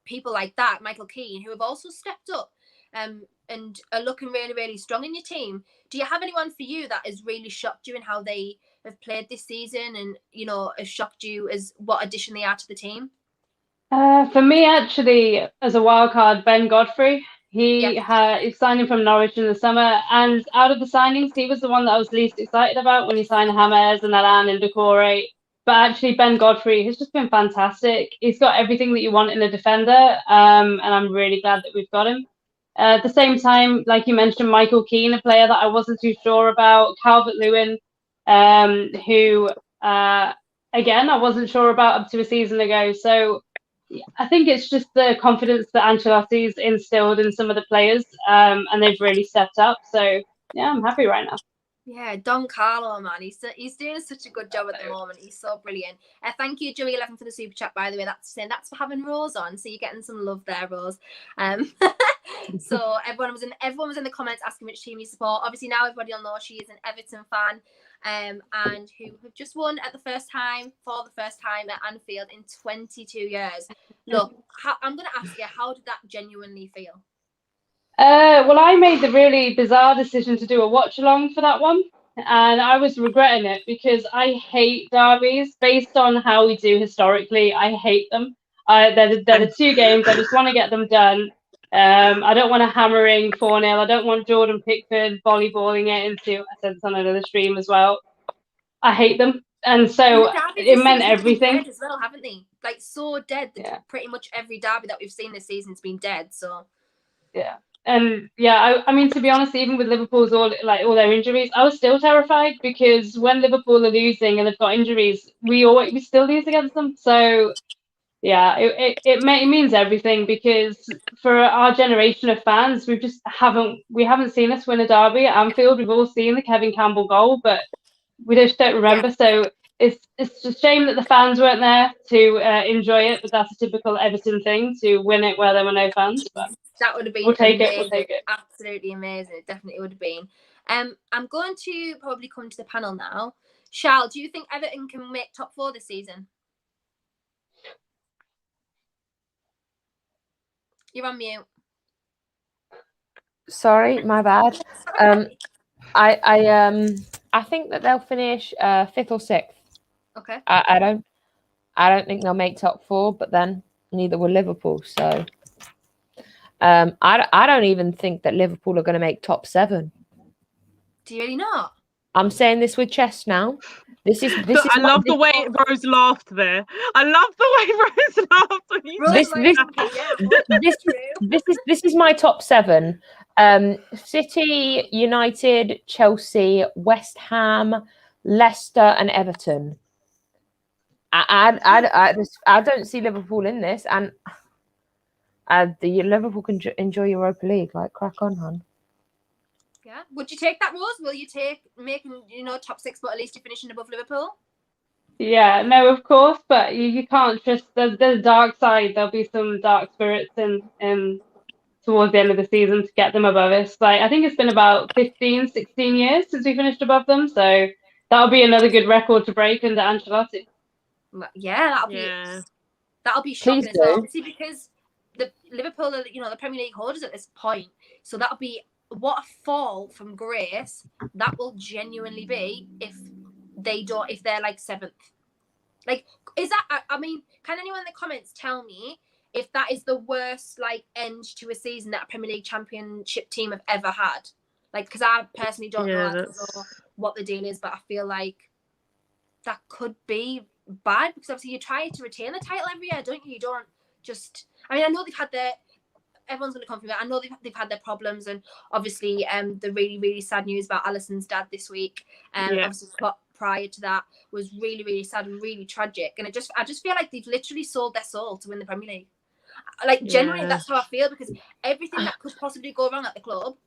people like that, Michael Keane, who have also stepped up and are looking really, really strong in your team. Do you have anyone for you that has really shocked you in how they have played this season and, has shocked you as what addition they are to the team? For me, actually, as a wild card, Ben Godfrey. He's signing from Norwich in the summer, and out of the signings, he was the one that I was least excited about when he signed James and Alan and Decore. But actually, Ben Godfrey has just been fantastic. He's got everything that you want in a defender, and I'm really glad that we've got him. At the same time, like you mentioned, Michael Keane, a player that I wasn't too sure about, Calvert-Lewin, who, again, I wasn't sure about up to a season ago. So I think it's just the confidence that Ancelotti's instilled in some of the players, and they've really stepped up. So, yeah, I'm happy right now. Yeah, Don Carlo, man. He's doing such a good job at the moment. He's so brilliant. Thank you, Joey11, for the super chat, by the way. That's for having Rose on. So you're getting some love there, Rose. So everyone was in the comments asking which team you support. Obviously, now everybody will know she is an Everton fan. And who have just won for the first time at Anfield in 22 years. Look, I'm going to ask you, how did that genuinely feel? Well, I made the really bizarre decision to do a watch along for that one, and I was regretting it because I hate derbies based on how we do historically. I hate them. They're the two games. I just want to get them done. I don't want a hammering 4-0. I don't want Jordan Pickford volleyballing it into. I said this on another stream as well. I hate them, and so it meant everything. Dead as well, haven't they? Like so dead that pretty much every derby that we've seen this season's been dead. So yeah. And yeah, I mean, to be honest, even with Liverpool's all their injuries, I was still terrified because when Liverpool are losing and they've got injuries, we still lose against them. So yeah, it means everything because for our generation of fans, we haven't seen us win a derby at Anfield. We've all seen the Kevin Campbell goal, but we just don't remember. Yeah. So it's a shame that the fans weren't there to enjoy it, but that's a typical Everton thing to win it where there were no fans. But that would have been we'll take it. Absolutely amazing. It definitely would have been. I'm going to probably come to the panel now. Charles, do you think Everton can make top 4 this season? You're on mute. Sorry, my bad. I think that they'll finish 5th or 6th. Okay. I don't think they'll make top 4, but then neither will Liverpool. So I don't even think that Liverpool are going to make top 7. Do you really not? I'm saying this with chest now. This is. I love the way Rose laughed there. I love the way Rose laughed. This is my top 7. City, United, Chelsea, West Ham, Leicester, and Everton. I don't see Liverpool in this, and the Liverpool can enjoy Europa League. Like, crack on, hon. Yeah. Would you take that, Rose? Will you take making top 6, but at least you're finishing above Liverpool? Yeah, no, of course, but you can't just. There's a dark side. There'll be some dark spirits in towards the end of the season to get them above us. Like, I think it's been about 15, 16 years since we finished above them, so that'll be another good record to break under Ancelotti. Yeah, that'll be shocking as well. Obviously, because the Liverpool are, the Premier League holders at this point, so that'll be what a fall from grace that will genuinely be if they're like 7th. Like, is that? I mean, can anyone in the comments tell me if that is the worst end to a season that a Premier League Championship team have ever had? Like, because I personally don't know. I don't know what the deal is, but I feel like that could be bad because obviously you try to retain the title every year, don't you? You don't just. I mean, I know they've had everyone's going to come from it. I know they've had their problems, and obviously, the really, really sad news about Alisson's dad this week. Obviously, prior to that was really, really sad and really tragic. And I just feel like they've literally sold their soul to win the Premier League. Like, generally, that's how I feel because everything that could possibly go wrong at the club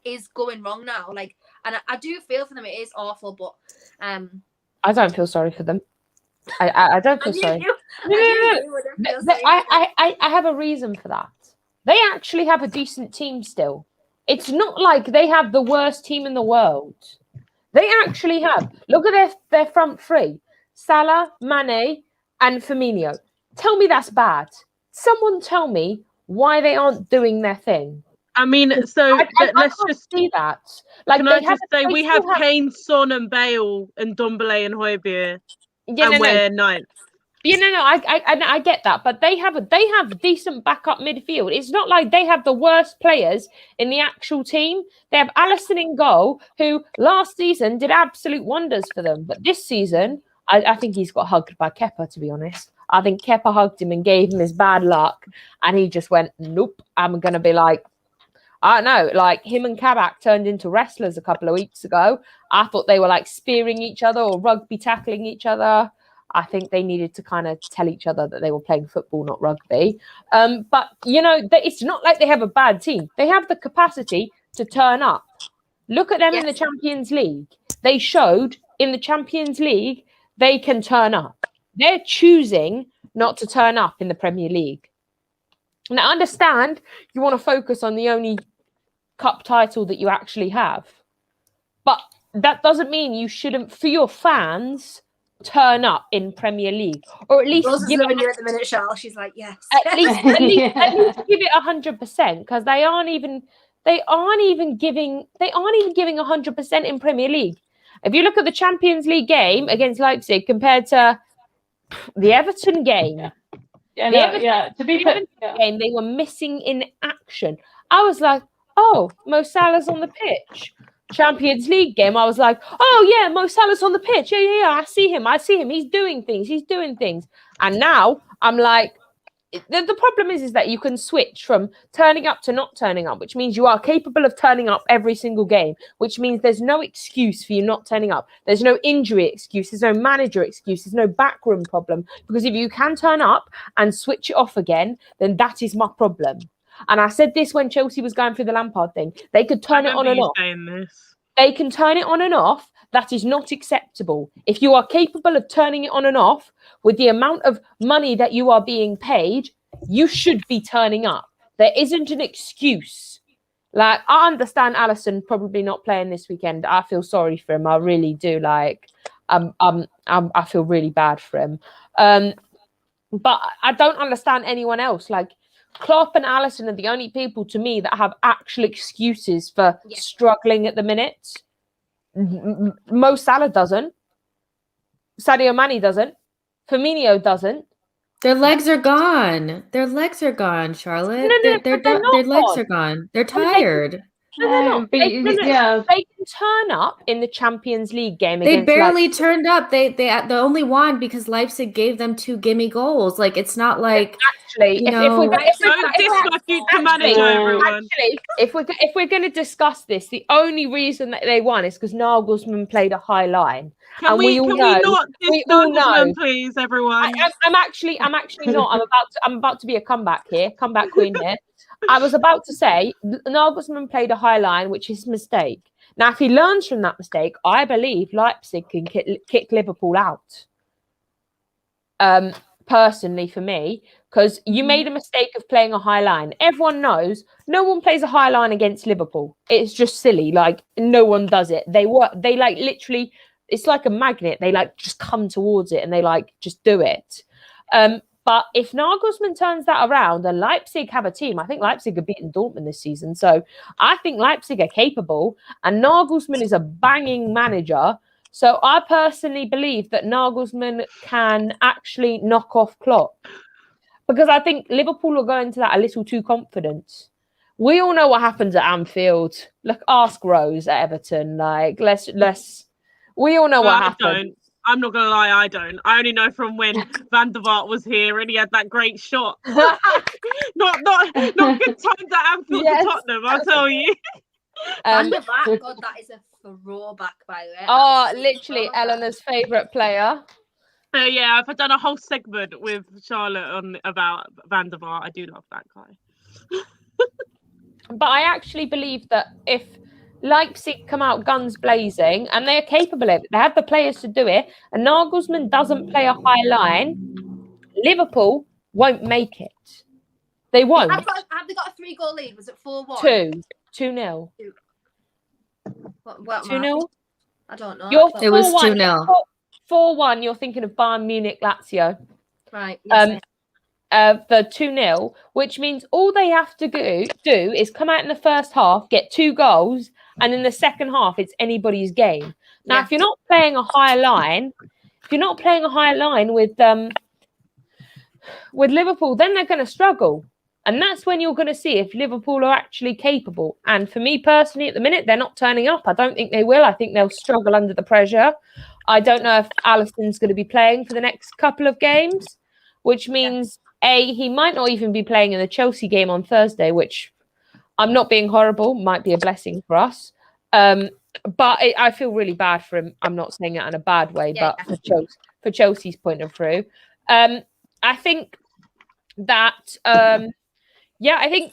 is going wrong now. Like, and I do feel for them. It is awful, but I don't feel sorry for them. I don't feel sorry. I have a reason for that. They actually have a decent team still. It's not like they have the worst team in the world. They actually have. Look at their front 3. Salah, Mane, and Firmino. Tell me that's bad. Someone tell me why they aren't doing their thing. I mean, so let's just see that. Like, can I just say we have Kane, Son, and Bale, and Ndombele and Højbjerg, and we're 9th. Yeah, no, I get that, but they have decent backup midfield. It's not like they have the worst players in the actual team. They have Alisson in goal, who last season did absolute wonders for them, but this season, I think he's got hugged by Kepa. To be honest, I think Kepa hugged him and gave him his bad luck, and he just went, "Nope, I'm gonna be like." I don't know, like him and Kabak turned into wrestlers a couple of weeks ago. I thought they were like spearing each other or rugby tackling each other. I think they needed to kind of tell each other that they were playing football, not rugby. But, it's not like they have a bad team. They have the capacity to turn up. Look at them in the Champions League. They showed in the Champions League they can turn up. They're choosing not to turn up in the Premier League. Now, I understand you want to focus on the only cup title that you actually have. But that doesn't mean you shouldn't, for your fans, turn up in Premier League, or at least give it you at the minute, Charles. She's like, yes. At least give it 100%, because they aren't even giving 100% in Premier League. If you look at the Champions League game against Leipzig compared to the Everton game, to be fair, game they were missing in action. I was like, oh, Mo Salah's on the pitch. Champions League game, I was like, oh yeah, Mo Salah's on the pitch. Yeah, I see him. He's doing things. And now I'm like, the problem is that you can switch from turning up to not turning up, which means you are capable of turning up every single game, which means there's no excuse for you not turning up. There's no injury excuse. There's no manager excuse. There's no backroom problem. Because if you can turn up and switch it off again, then that is my problem. And I said this when Chelsea was going through the Lampard thing. They could turn it on and off. They can turn it on and off. That is not acceptable. If you are capable of turning it on and off with the amount of money that you are being paid, you should be turning up. There isn't an excuse. Like, I understand Alisson probably not playing this weekend. I feel sorry for him. I really do. Like, I feel really bad for him. But I don't understand anyone else. Like, Klopp and Alisson are the only people to me that have actual excuses for struggling at the minute. Mo Salah doesn't. Sadio Mane doesn't. Firmino doesn't. Their legs are gone. Their legs are gone, Charlotte. Their legs are gone. They're tired. No. They can turn up in the Champions League game. They barely turned up. They only won because Leipzig gave them 2 gimme goals. Like, it's not like actually. If we're going to discuss this, the only reason that they won is because Nagelsmann played a high line. Can we not diss Nagelsmann, please, everyone? I'm actually not. I'm about to be a comeback queen here. I was about to say Nagelsmann played a high line, which is a mistake. Now, if he learns from that mistake, I believe Leipzig can kick Liverpool out. Personally, for me, because you made a mistake of playing a high line. Everyone knows no one plays a high line against Liverpool. It's just silly. Like, no one does it. They like literally. It's like a magnet. They like just come towards it and they like just do it. But if Nagelsmann turns that around and Leipzig have a team, I think Leipzig have beaten Dortmund this season. So I think Leipzig are capable and Nagelsmann is a banging manager. So I personally believe that Nagelsmann can actually knock off Klopp. Because I think Liverpool are going to that a little too confident. We all know what happens at Anfield. Look, ask Rose at Everton. Like, let's we all know what happened. I'm not gonna lie, I don't. I only know from when Van der Vaart was here and he had that great shot. not good times at Anfield for Tottenham, I'll tell you. Van der Vaart, God, that is a throwback, by the way. Oh, literally Eleanor's favourite player. Yeah, I've done a whole segment with Charlotte about Van der Vaart. I do love that guy. But I actually believe that if Leipzig come out guns blazing and they are capable of it, they have the players to do it, and Nagelsmann doesn't play a high line, Liverpool won't make it. They won't. Have they got a 3-goal lead? Was it 4-1? 2-0. What 2-0? I don't know. It was 2-0. 4-1, you're thinking of Bayern Munich, Lazio. Right. Yes, the 2-0, which means all they have to do is come out in the first half, get 2 goals, and in the second half, it's anybody's game. Now, if you're not playing a high line, with Liverpool, then they're going to struggle. And that's when you're going to see if Liverpool are actually capable. And for me personally, at the minute, they're not turning up. I don't think they will. I think they'll struggle under the pressure. I don't know if Alisson's going to be playing for the next couple of games, which means, he might not even be playing in the Chelsea game on Thursday, which I'm not being horrible, might be a blessing for us. But I feel really bad for him. I'm not saying it in a bad way, but for Chelsea's point of view. I think that, I think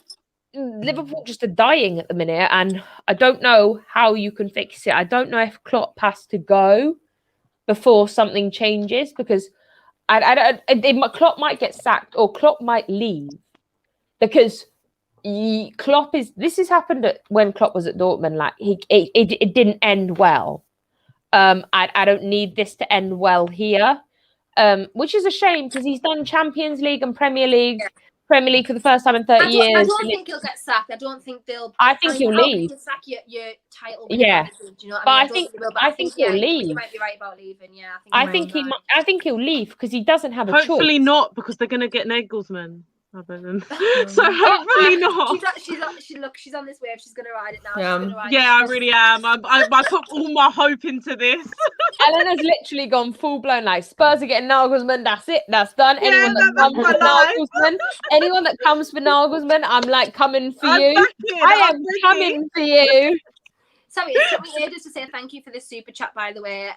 Liverpool just are dying at the minute, and I don't know how you can fix it. I don't know if Klopp has to go before something changes, because Klopp might get sacked or Klopp might leave, because this has happened when Klopp was at Dortmund. Like, it didn't end well. I don't need this to end well here, which is a shame because he's done Champions League and Premier League for the first time in 30 years. I don't think he'll get sacked. I don't think they'll. I think he'll leave. You can sack your title. Yeah, do you know what but I mean? I think he'll leave. You might be right about leaving. Yeah, I think he'll leave because he doesn't have a choice. Hopefully not, because they're going to get Nagelsmann. other than so hopefully not. She's on this wave. She's gonna ride it now. I really am. I put all my hope into this. Eleanor's literally gone full blown like Spurs are getting Nagelsmann. That's it. That's done. Anyone that comes for Nagelsmann, I'm like coming for you. I am coming for you. Sorry, it took me ages to say thank you for this super chat, by the way.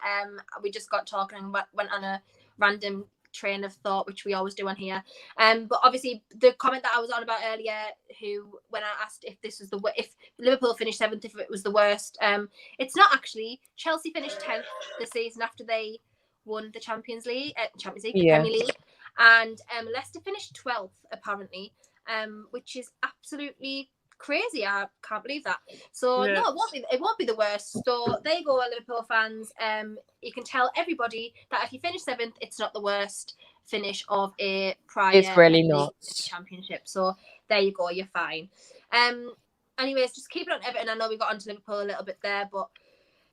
We just got talking and went on a random train of thought, which we always do on here. But obviously the comment that I was on about earlier, when I asked if this was if Liverpool finished 7th, if it was the worst, it's not actually. Chelsea finished 10th the season after they won the Champions League, Premier League, and Leicester finished 12th apparently, which is absolutely crazy. I can't believe that. So no, it won't be the worst. So there you go, Liverpool fans. You can tell everybody that if you finish 7th, it's not the worst finish of a prior it's really not championship. So there you go, you're fine. Anyways, just keep it on Everton. I know we got onto Liverpool a little bit there, but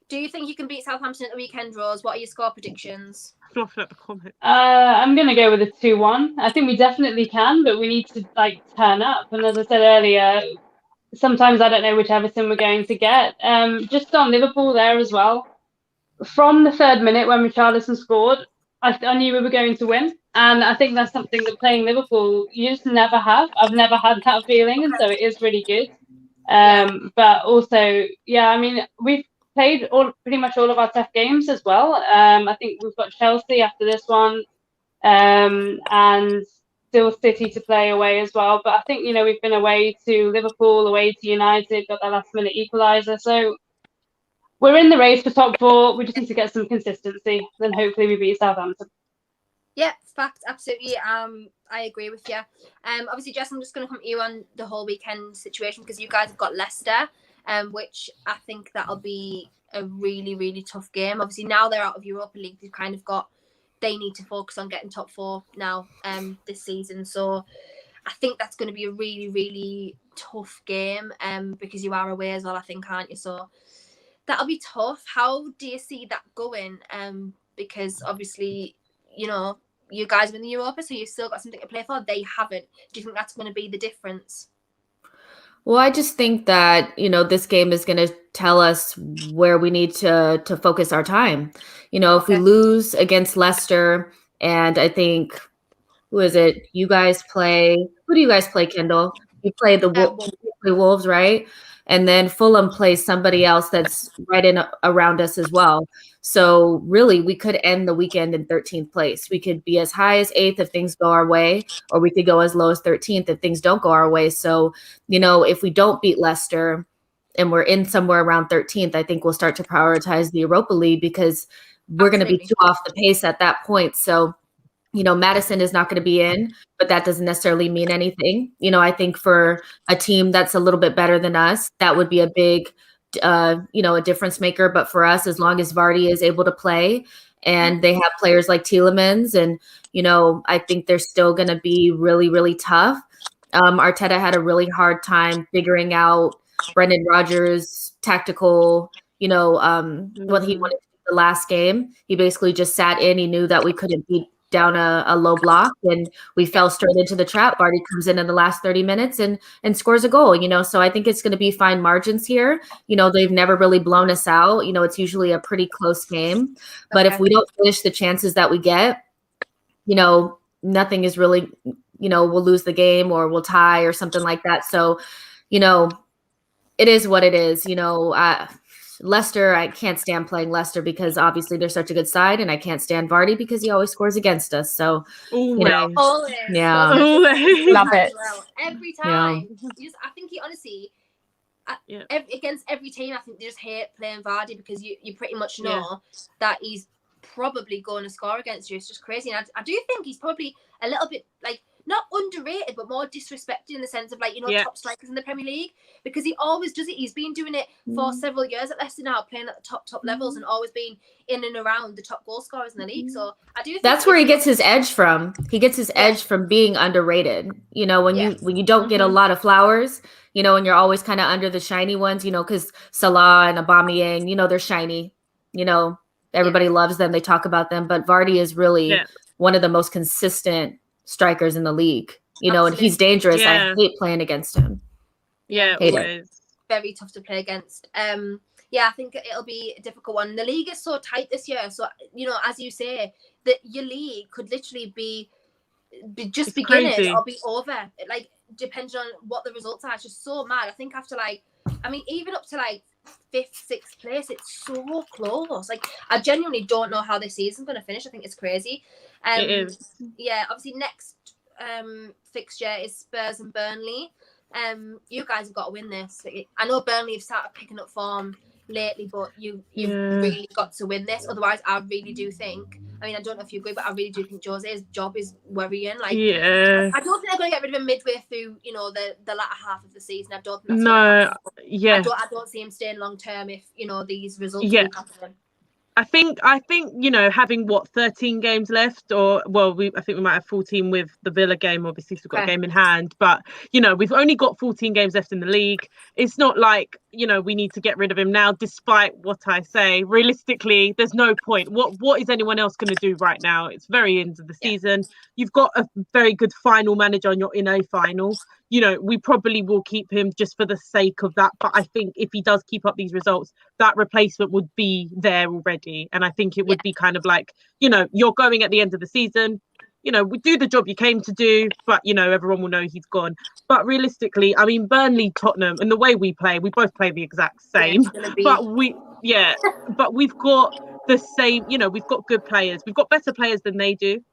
do you think you can beat Southampton at the weekend, Rose? What are your score predictions? I'm going to go with a 2-1. I think we definitely can, but we need to turn up. And as I said earlier, sometimes I don't know which Everton we're going to get. Just on Liverpool there as well. From the 3rd minute when Richarlison scored, I knew we were going to win. And I think that's something that playing Liverpool, you just never have. I've never had that feeling, and so it is really good. But also, I mean, we've played pretty much all of our tough games as well. I think we've got Chelsea after this one, and still City to play away as well. But I think, we've been away to Liverpool, away to United, got that last minute equaliser. So we're in the race for top 4. We just need to get some consistency. Then hopefully we beat Southampton. Yeah, fact, absolutely. I agree with you. Obviously, Jess, I'm just going to come to you on the whole weekend situation because you guys have got Leicester, which I think that'll be a really, really tough game. Obviously, now they're out of Europa League, they've kind of they need to focus on getting top 4 now this season. So I think that's going to be a really, really tough game because you are away as well, I think, aren't you? So that'll be tough. How do you see that going? Because obviously, you guys win the Europa, so you've still got something to play for. They haven't. Do you think that's going to be the difference? Well, I just think that, this game is going to tell us where we need to focus our time. If we lose against Leicester, and I think, who is it? Who do you guys play, Kendall? You play the Wolves, right? And then Fulham plays somebody else that's right in around us as well. So really, we could end the weekend in 13th place. We could be as high as 8th if things go our way, or we could go as low as 13th if things don't go our way. So, if we don't beat Leicester and we're in somewhere around 13th, I think we'll start to prioritize the Europa League because we're going to be too off the pace at that point. So, Madison is not going to be in, but that doesn't necessarily mean anything. I think for a team that's a little bit better than us, that would be a big, a difference maker. But for us, as long as Vardy is able to play and they have players like Tielemans, and, I think they're still going to be really, really tough. Arteta had a really hard time figuring out Brendan Rodgers' tactical, what he wanted to do the last game. He basically just sat in. He knew that we couldn't beat down a low block, and we fell straight into the trap. Vardy comes in the last 30 minutes and scores a goal, so I think it's going to be fine margins here. They've never really blown us out. It's usually a pretty close game, but if we don't finish the chances that we get, nothing is really, we'll lose the game or we'll tie or something like that. So, it is what it is. Leicester, I can't stand playing Leicester because obviously they're such a good side, and I can't stand Vardy because he always scores against us. So, always. Love it. Every time. I think he honestly, against every team, I think they just hate playing Vardy because you pretty much know that he's probably going to score against you. It's just crazy. And I do think he's probably a little bit not underrated, but more disrespected in the sense of top strikers in the Premier League, because he always does it. He's been doing it for several years at Leicester now, playing at the top levels and always been in and around the top goal scorers in the league. So I do think that's where he gets his edge from. He gets his edge from being underrated. When you don't get a lot of flowers, and you're always kind of under the shiny ones, because Salah and Aubameyang, they're shiny. Everybody loves them. They talk about them, but Vardy is really one of the most consistent strikers in the league. you know, and he's dangerous. Yeah. I hate playing against him. Yeah, Hate always. Very tough to play against. Yeah, I think it'll be a difficult one. The league is so tight this year, so you know, as you say, that your league could literally be just beginning crazy. or be over, like depending on what the results are. It's just so mad. I think after even up to 5th, 6th place, it's so close. Like, I genuinely don't know how this season's going to finish. I think it's crazy. It is. Yeah, obviously next fixture is Spurs and Burnley. You guys have got to win this. I know Burnley have started picking up form lately, but you've really got to win this. Otherwise, I really do think, I mean, I don't know if you agree, but I really do think Jose's job is worrying. I don't think they're going to get rid of him midway through, you know, the latter half of the season. I don't think that's I don't see him staying long term if, you know, these results keep happening. I think you know, having 13 games left, or I think we might have 14 with the Villa game. Obviously, we've got a game in hand, but you know, we've only got 14 games left in the league. It's not like, you know, we need to get rid of him now. Despite what I say, realistically, there's no point. What is anyone else going to do right now? It's very end of the season. You've got a very good final manager, and you're in a final. You know, we probably will keep him just for the sake of that. But I think if he does keep up these results, that replacement would be there already. And I think it would be kind of like, you know, you're going at the end of the season, you know, we do the job you came to do, but, you know, everyone will know he's gone. But realistically, I mean, Burnley, Tottenham, and the way we both play the exact same. But we've got the same, you know, we've got good players. We've got better players than they do.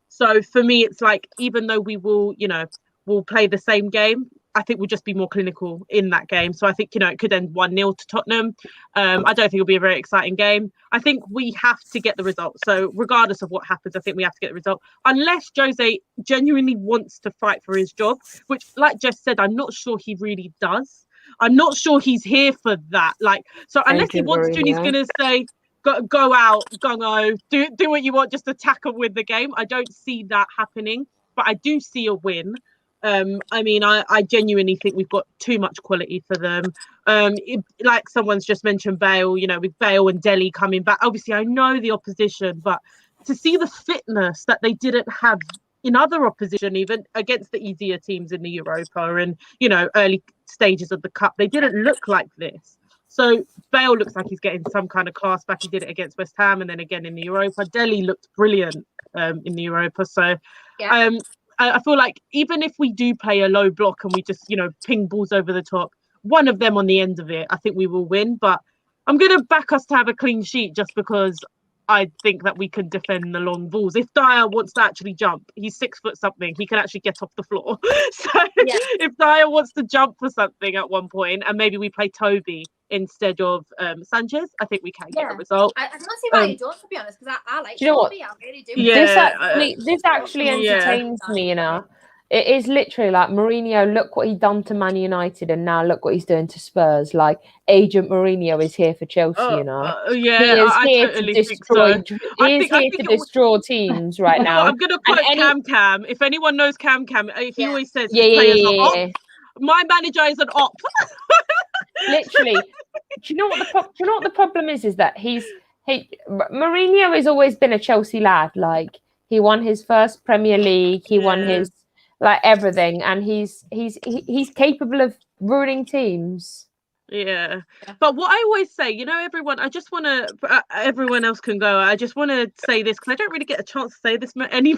So for me, it's like, even though we will, you know, we'll play the same game, I think we'll just be more clinical in that game. So I think, you know, it could end 1-0 to Tottenham. I don't think it'll be a very exciting game. I think we have to get the result. So regardless of what happens, I think we have to get the result. Unless Jose genuinely wants to fight for his job, which, like Jess said, I'm not sure he really does. I'm not sure he's here for that. Like, so unless he wants to, and he's going to say, go out, gung-ho, do what you want, just attack and win the game. I don't see that happening, but I do see a win. I mean, I genuinely think we've got too much quality for them. Like someone's just mentioned Bale, you know, with Bale and Dele coming back. Obviously, I know the opposition, but to see the fitness that they didn't have in other opposition, even against the easier teams in the Europa and, you know, early stages of the Cup, they didn't look like this. So Bale looks like he's getting some kind of class back. He did it against West Ham and then again in the Europa. Dele looked brilliant in the Europa. So I feel like even if we do play a low block and we just, you know, ping balls over the top, one of them on the end of it, I think we will win. But I'm going to back us to have a clean sheet just because I think that we can defend the long balls. If Dyer wants to actually jump, he's 6 foot something, he can actually get off the floor. So if Dyer wants to jump for something at one point, and maybe we play Toby instead of Sanchez, I think we can get a result. I don't see why you don't, to be honest, because I like Toby. I really do. This actually entertains me, you know. It is literally like Mourinho, look what he done to Man United, and now look what he's doing to Spurs. Like, Agent Mourinho is here for Chelsea, you know. He is here to destroy. He is here to destroy teams right now. I'm going to quote Cam. If anyone knows Cam, he always says players are op. My manager is an op. Literally. Do you know what the problem is? Is that Mourinho has always been a Chelsea lad. Like, he won his first Premier League. He won his everything, and he's capable of ruining teams. Yeah, but what I always say, you know, everyone, I just want to, everyone else can go. I just want to say this because I don't really get a chance to say this many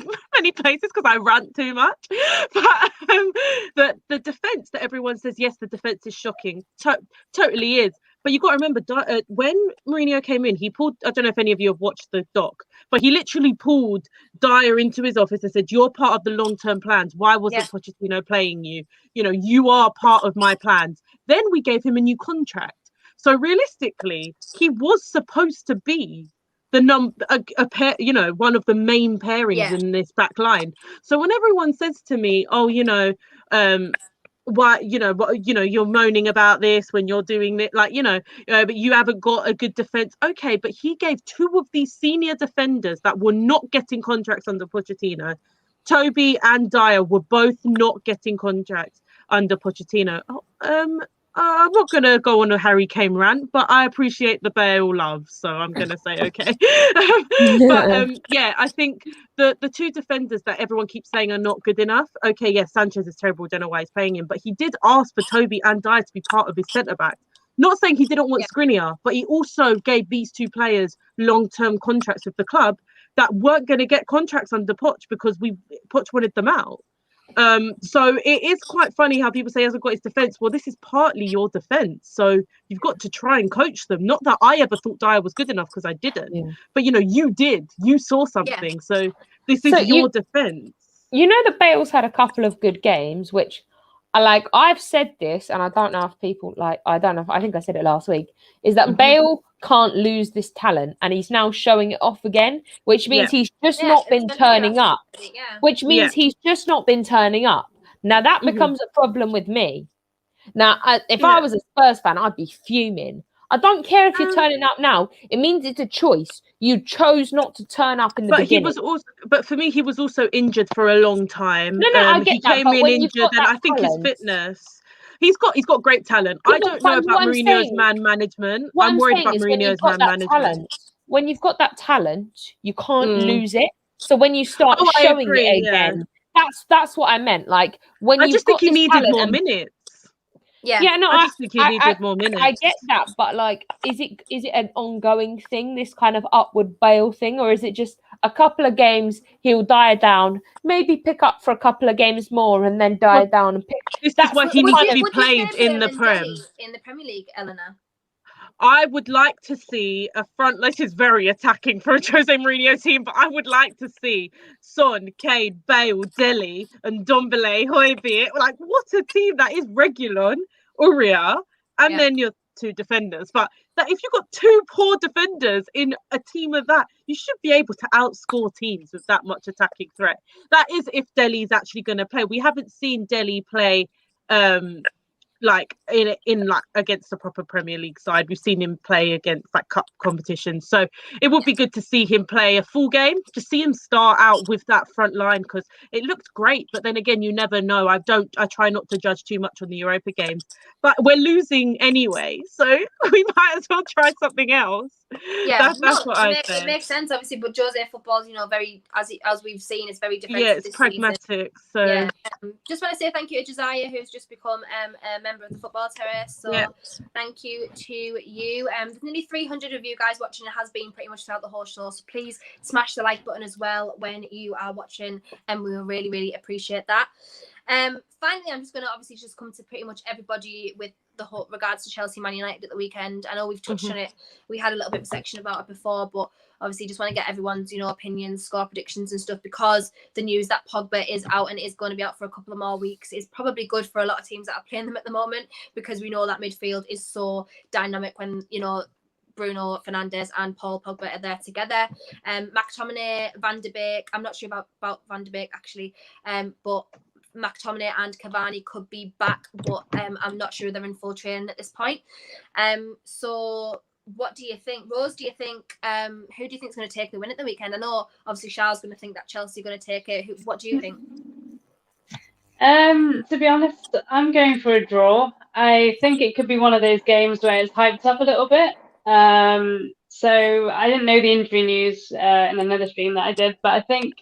places because I rant too much. But the defense that everyone says, yes, the defense is shocking. Totally is. But you've got to remember, when Mourinho came in, he pulled, I don't know if any of you have watched the doc, but he literally pulled Dyer into his office and said, you're part of the long-term plans. Why wasn't Pochettino playing you? You know, you are part of my plans. Then we gave him a new contract. So realistically, he was supposed to be the pair, you know, one of the main pairings in this back line. So when everyone says to me, oh, you know, why, you're moaning about this when you're doing it, like, but you haven't got a good defense. Okay, but he gave 2 of these senior defenders that were not getting contracts under Pochettino. Toby and Dyer were both not getting contracts under Pochettino. I'm not going to go on a Harry Kane rant, but I appreciate the Bale love, so I'm going to say okay. But yeah, I think the two defenders that everyone keeps saying are not good enough. Okay, yes, Sanchez is terrible. Don't know why he's playing him, but he did ask for Toby and Dyer to be part of his centre-back. Not saying he didn't want Skriniar, but he also gave these two players long-term contracts with the club that weren't going to get contracts under Poch because Poch wanted them out. So it is quite funny how people say he hasn't got his defence. Well, this is partly your defence. So you've got to try and coach them. Not that I ever thought Dyer was good enough because I didn't. Yeah. But, you did. You saw something. Yeah. So this is your defence. You know that Bale's had a couple of good games, which I've said this, and I don't know if people I think I said it last week, is that Bale can't lose this talent, and he's now showing it off again, which means he's just not been turning up. Which means he's just not been turning up. Now that becomes a problem with me. Now, if I was a Spurs fan, I'd be fuming. I don't care if you're turning up now. It means it's a choice. You chose not to turn up in the beginning. But for me, he was also injured for a long time. No, I get he came in injured, and I think his fitness. He's got great talent. I don't know about Mourinho's man management. I'm worried about Mourinho's man management. When you've got that talent, you can't lose it. So when you start showing it again, that's what I meant. Like when I just think he needed more minutes. Yeah, no, I just think he needed more minutes. I get that, but is it an ongoing thing, this kind of upward Bale thing, or is it just a couple of games he'll die down, maybe pick up for a couple of games more, and then die down and pick? This is why he needs to be played in the Premier League, Eleanor. I would like to see a front. This is very attacking for a Jose Mourinho team, but I would like to see Son, Kane, Bale, Dele, and Ndombele, Højbjerg. What a team that is. Reguilon, Uriah, and then your two defenders. But if you've got two poor defenders in a team of that, you should be able to outscore teams with that much attacking threat. That is if Dele's actually going to play. We haven't seen Dele play. In against the proper Premier League side. We've seen him play against cup competitions, so it would be good to see him play a full game, to see him start out with that front line, because it looked great, but then again, you never know. I try not to judge too much on the Europa games, but we're losing anyway, so we might as well try something else. That's what I think. It makes sense, obviously, but Jose football's very, as we've seen, it's very defensive. Yeah, it's pragmatic. Season. So just want to say thank you to Josiah, who's just become a member of the Football Terrace. So thank you to you. There's nearly 300 of you guys watching. It has been pretty much throughout the whole show. So please smash the like button as well when you are watching, and we will really, really appreciate that. Finally, I'm just going to obviously just come to pretty much everybody with the whole regards to Chelsea Man United at the weekend. I know we've touched on it. We had a little bit of a section about it before, but obviously just want to get everyone's opinions, score predictions and stuff, because the news that Pogba is out and is going to be out for a couple of more weeks is probably good for a lot of teams that are playing them at the moment, because we know that midfield is so dynamic when Bruno Fernandes and Paul Pogba are there together. McTominay, Van de Beek, I'm not sure about Van de Beek actually, but McTominay and Cavani could be back, but I'm not sure they're in full training at this point. So what do you think, Rose? Do you think who do you think is going to take the win at the weekend? I know obviously Charles going to think that Chelsea are going to take it. What do you think? To be honest, I'm going for a draw. I think it could be one of those games where it's hyped up a little bit. So I didn't know the injury news in another stream that I did, but I think,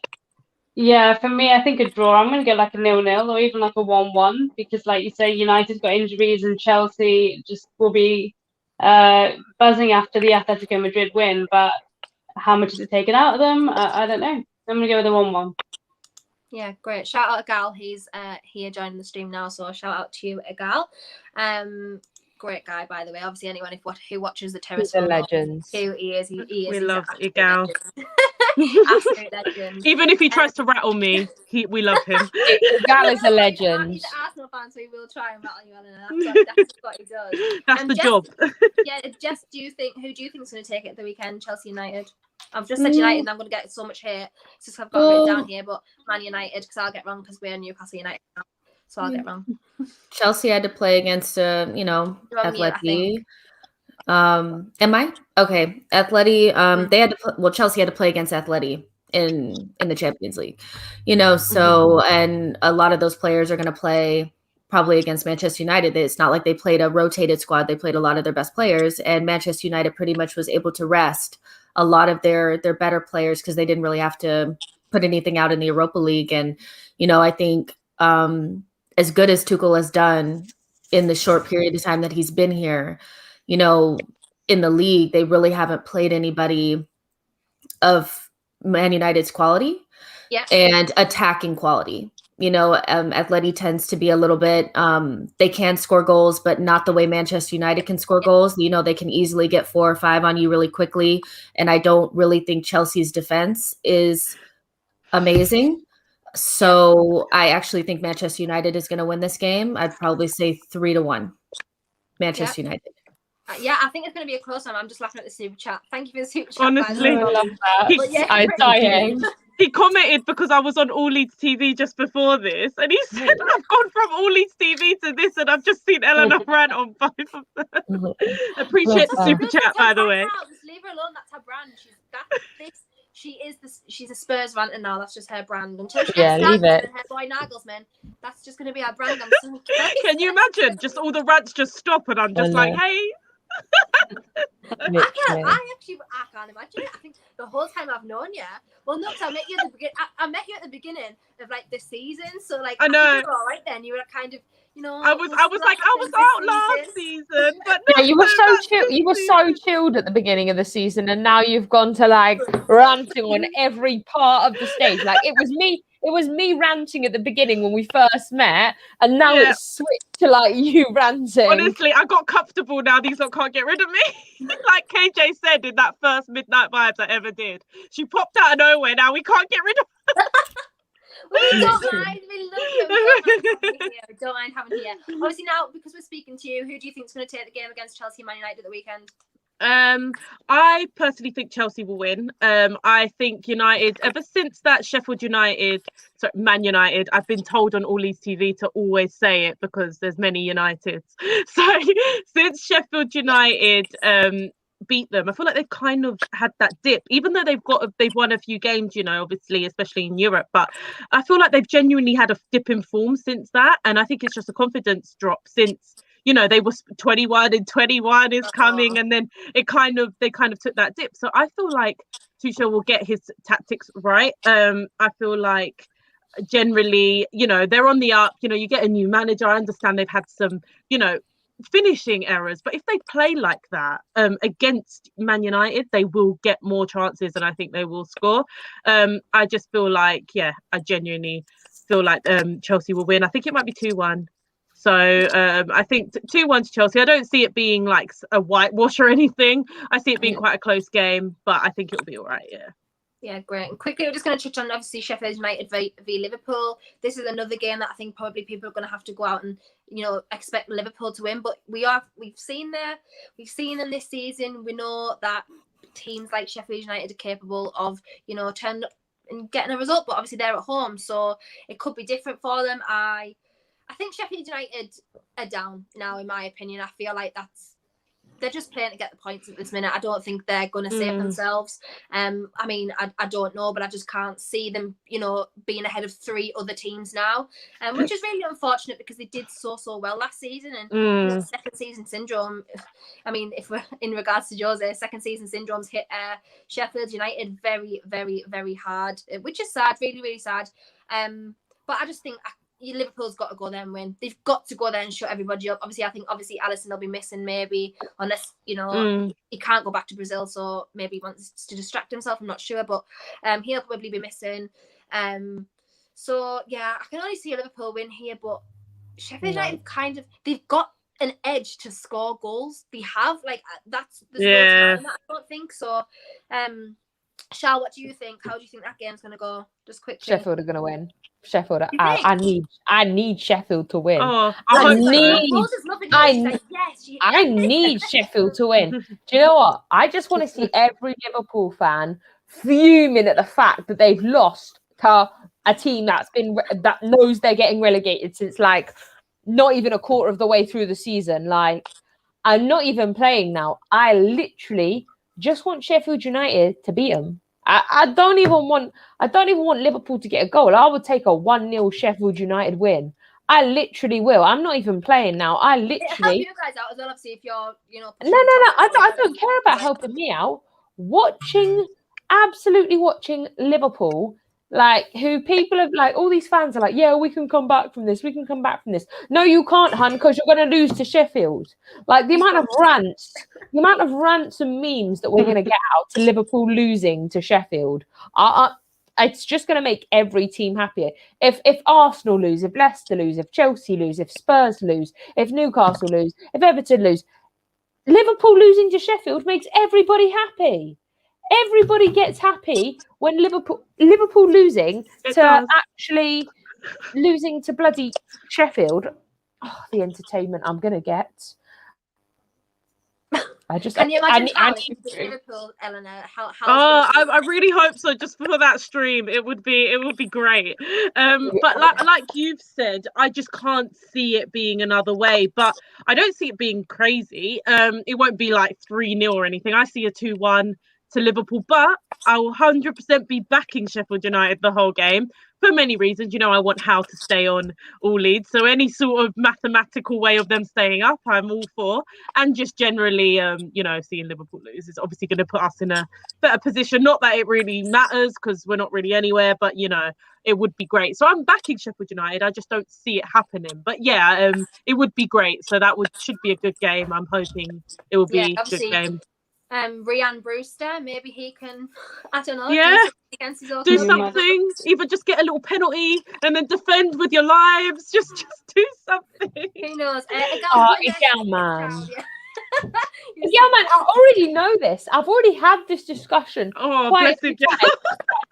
for me, I think a draw. I'm going to get a 0-0 or even a 1-1, because like you say, United's got injuries and Chelsea just will be buzzing after the Atletico Madrid win, but how much is it taken out of them? I don't know. I'm going to go with a 1-1. Yeah, great. Shout out to Gal. He's here joining the stream now, so shout out to you, Gal. Great guy, by the way. Obviously, anyone who watches the Terrace, he's a legend. Who he is. We love Gal. Absolute legend. Even if he tries to rattle me, we love him. Gal is a legend. He's an Arsenal fan, so he will try and rattle you on, and that's what he does. That's the job. Jess, who do you think is going to take it the weekend? Chelsea United. I've just said United, and I'm going to get so much hate. It's just I've got it written down here, but Man United, because I'll get wrong because we're Newcastle United now, so I'll get wrong. Chelsea had to play against Atleti. Am I? Okay. Atleti, they had to Chelsea had to play against Atleti in the Champions League. So and a lot of those players are going to play probably against Manchester United. It's not like they played a rotated squad. They played a lot of their best players, and Manchester United pretty much was able to rest a lot of their better players because they didn't really have to put anything out in the Europa League. And, I think as good as Tuchel has done in the short period of time that he's been here, in the league, they really haven't played anybody of Man United's quality and attacking quality. Atleti tends to be a little bit, they can score goals, but not the way Manchester United can score goals. They can easily get 4 or 5 on you really quickly. And I don't really think Chelsea's defense is amazing. So I actually think Manchester United is going to win this game. I'd probably say 3-1 Manchester United. I think it's going to be a close one. I'm just laughing at the super chat. Thank you for the super chat. Honestly, I love that. I'm dying. He commented because I was on All Leeds TV just before this, and he said, I've gone from All Leeds TV to this, and I've just seen Eleanor rant on both of them. Appreciate the super chat, by the way. Just leave her alone. That's her brand. She's a Spurs ranter now. That's just her brand. Until she gets leave it. And her boy Nagelsmann, that's just going to be our brand. Can you imagine? Just all the rants just stop, and I'm just like, hey. I can't imagine it. I think the whole time I've known you. Well, no, because I met you at the beginning. I met you at the beginning of like the season. So like, I know. You were all right then. You were kind of, I was out last season, but no, you were so chill. You were so chilled at the beginning of the season, and now you've gone to like ranting on every part of the stage. Like it was me ranting at the beginning when we first met, and now it's switched to like you ranting. Honestly, I got comfortable now. These lot can't get rid of me. Like KJ said in that first Midnight Vibes I ever did. She popped out of nowhere. Now we can't get rid of her. We don't mind. We love you. We don't mind having you here. Obviously now, because we're speaking to you, who do you think is going to take the game against Chelsea and Man United at the weekend? I personally think Chelsea will win. I think United, ever since that Man United, I've been told on All Leeds TV to always say it because there's many Uniteds. So since Sheffield United beat them, I feel like they've kind of had that dip, even though they've won a few games, obviously, especially in Europe, but I feel like they've genuinely had a dip in form since that, and I think it's just a confidence drop since they were 21 and 21 is coming, and then they kind of took that dip. So I feel like Tuchel will get his tactics right. I feel like generally, they're on the up. You get a new manager. I understand they've had some, finishing errors, but if they play like that against Man United, they will get more chances, and I think they will score. I just feel like, I genuinely feel like Chelsea will win. I think it might be 2-1. So I think 2-1 to Chelsea. I don't see it being like a whitewash or anything. I see it being quite a close game, but I think it'll be all right. Yeah, great. And quickly, we're just going to touch on obviously Sheffield United v Liverpool. This is another game that I think probably people are going to have to go out and expect Liverpool to win. But we've seen them this season. We know that teams like Sheffield United are capable of turning up and getting a result. But obviously they're at home, so it could be different for them. I think Sheffield United are down now, in my opinion. I feel like they're just playing to get the points at this minute. I don't think they're going to save themselves. I don't know, but I just can't see them, being ahead of 3 other teams now, which is really unfortunate because they did so well last season. And second season syndrome, if we're in regards to Jose, second season syndrome's hit Sheffield United very, very, very hard, which is sad, really, really sad. But I just think Liverpool's got to go there and win. They've got to go there and shut everybody up. I think Alisson will be missing maybe, unless he can't go back to Brazil, so maybe he wants to distract himself. I'm not sure, but he'll probably be missing. So yeah, I can only see a Liverpool win here, but Sheffield United they've got an edge to score goals. They have there's no time that I don't think so. Shal, what do you think? How do you think that game's going to go? Just quickly. Sheffield are going to win. Sheffield. I need Sheffield to win. Oh, I need Sheffield to win. Do you know what? I just want to see every Liverpool fan fuming at the fact that they've lost to a team that knows they're getting relegated since not even a quarter of the way through the season. I'm not even playing now. I literally just want Sheffield United to beat them. I don't even want Liverpool to get a goal. I would take a 1-0 Sheffield United win. I literally will. I'm not even playing now. I Help literally. you guys out as well, obviously, if you're, No. I don't care about helping me out. Absolutely watching Liverpool, like who people have like all these fans are like, yeah, we can come back from this. We can come back from this. No, you can't, hun, because you're going to lose to Sheffield. Like the amount of rants and memes that we're going to get out to Liverpool losing to Sheffield. It's just going to make every team happier. If Arsenal lose, if Leicester lose, if Chelsea lose, if Spurs lose, if Newcastle lose, if Everton lose, Liverpool losing to Sheffield makes everybody happy. Everybody gets happy when Liverpool losing actually losing to bloody Sheffield. Oh, the entertainment I'm going to get. Can you imagine Liverpool, Eleanor? I really hope so. Just for that stream, it would be great. But like you've said, I just can't see it being another way. But I don't see it being crazy. It won't be like 3-0 or anything. I see a 2-1 to Liverpool, but I will 100% be backing Sheffield United the whole game for many reasons. You know, I want Howe to stay on all leads, so any sort of mathematical way of them staying up, I'm all for. And just generally, seeing Liverpool lose is obviously going to put us in a better position. Not that it really matters because we're not really anywhere, but it would be great. So I'm backing Sheffield United. I just don't see it happening. But yeah, it would be great. So that should be a good game. I'm hoping it will be a good game. Ryan Brewster, maybe he can, I don't know, do something. Either just get a little penalty and then defend with your lives. Just do something. Who knows? Miguel, man. Miguel, man, I already know this. I've already had this discussion. Oh, bless him.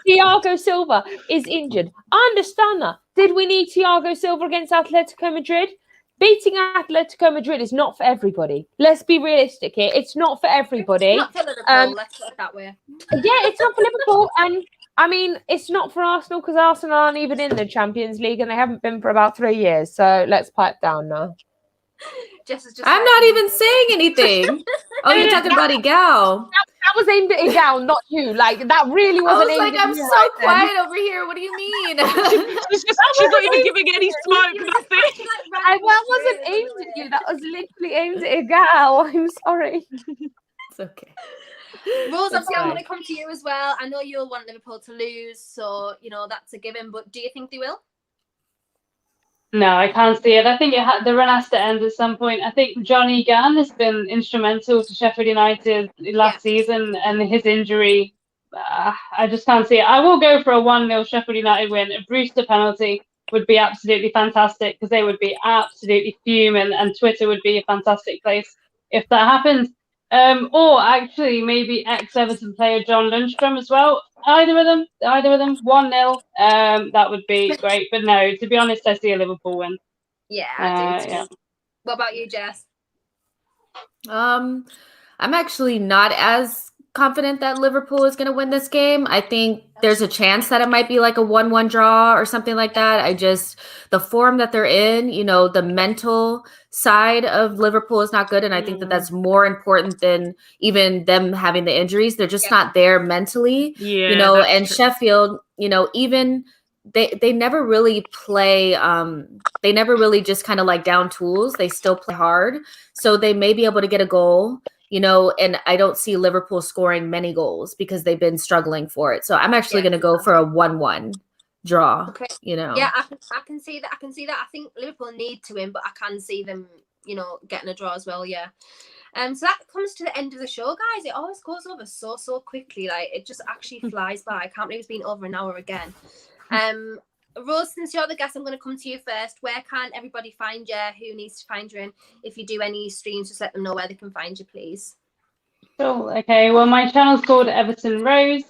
Thiago Silva is injured. I understand that. Did we need Thiago Silva against Atletico Madrid? Beating Atletico Madrid is not for everybody. Let's be realistic here. It's not for everybody. It's not for Liverpool, let's put it that way. Yeah, it's not for Liverpool. And, I mean, it's not for Arsenal because Arsenal aren't even in the Champions League and they haven't been for about 3 years. So let's pipe down now. I'm not even saying anything. Oh, you're talking about Igal. That was aimed at Igal, not you. Like, that really wasn't aimed at you. I'm so quiet over here. What do you mean? She's not even giving any smoke. Nothing. That wasn't aimed at you. That was literally aimed at Igal. I'm sorry. It's okay. Rose, obviously, I'm going to come to you as well. I know you'll want Liverpool to lose, so, that's a given. But do you think they will? No, I can't see it. I think the run has to end at some point. I think Johnny Gann has been instrumental to Sheffield United last season, and his injury, I just can't see it. I will go for a 1-0 Sheffield United win. A Brewster penalty would be absolutely fantastic because they would be absolutely fuming, and Twitter would be a fantastic place if that happens. Or actually, maybe ex-Everton player John Lundstrom as well. Either of them, 1-0. That would be great. But no, to be honest, I see a Liverpool win. Yeah, I do too. Yeah. What about you, Jess? I'm actually not as confident that Liverpool is going to win this game. I think there's a chance that it might be like a 1-1 draw or something like that. The form that they're in, the mental side of Liverpool is not good. And I think that that's more important than even them having the injuries. They're just not there mentally, and Sheffield, even they never really play. They never really just kind of like down tools. They still play hard. So they may be able to get a goal. And I don't see Liverpool scoring many goals because they've been struggling for it. So I'm actually going to go for a 1-1 draw. Okay. Yeah, I can see that. I think Liverpool need to win, but I can see them, getting a draw as well. Yeah. So that comes to the end of the show, guys. It always goes over so quickly. Like it just actually flies by. I can't believe it's been over an hour again. Rose, since you're the guest, I'm going to come to you first. Where can everybody find you? Who needs to find you? And if you do any streams, just let them know where they can find you, please. Cool. Okay. Well, my channel's called Everton Rose.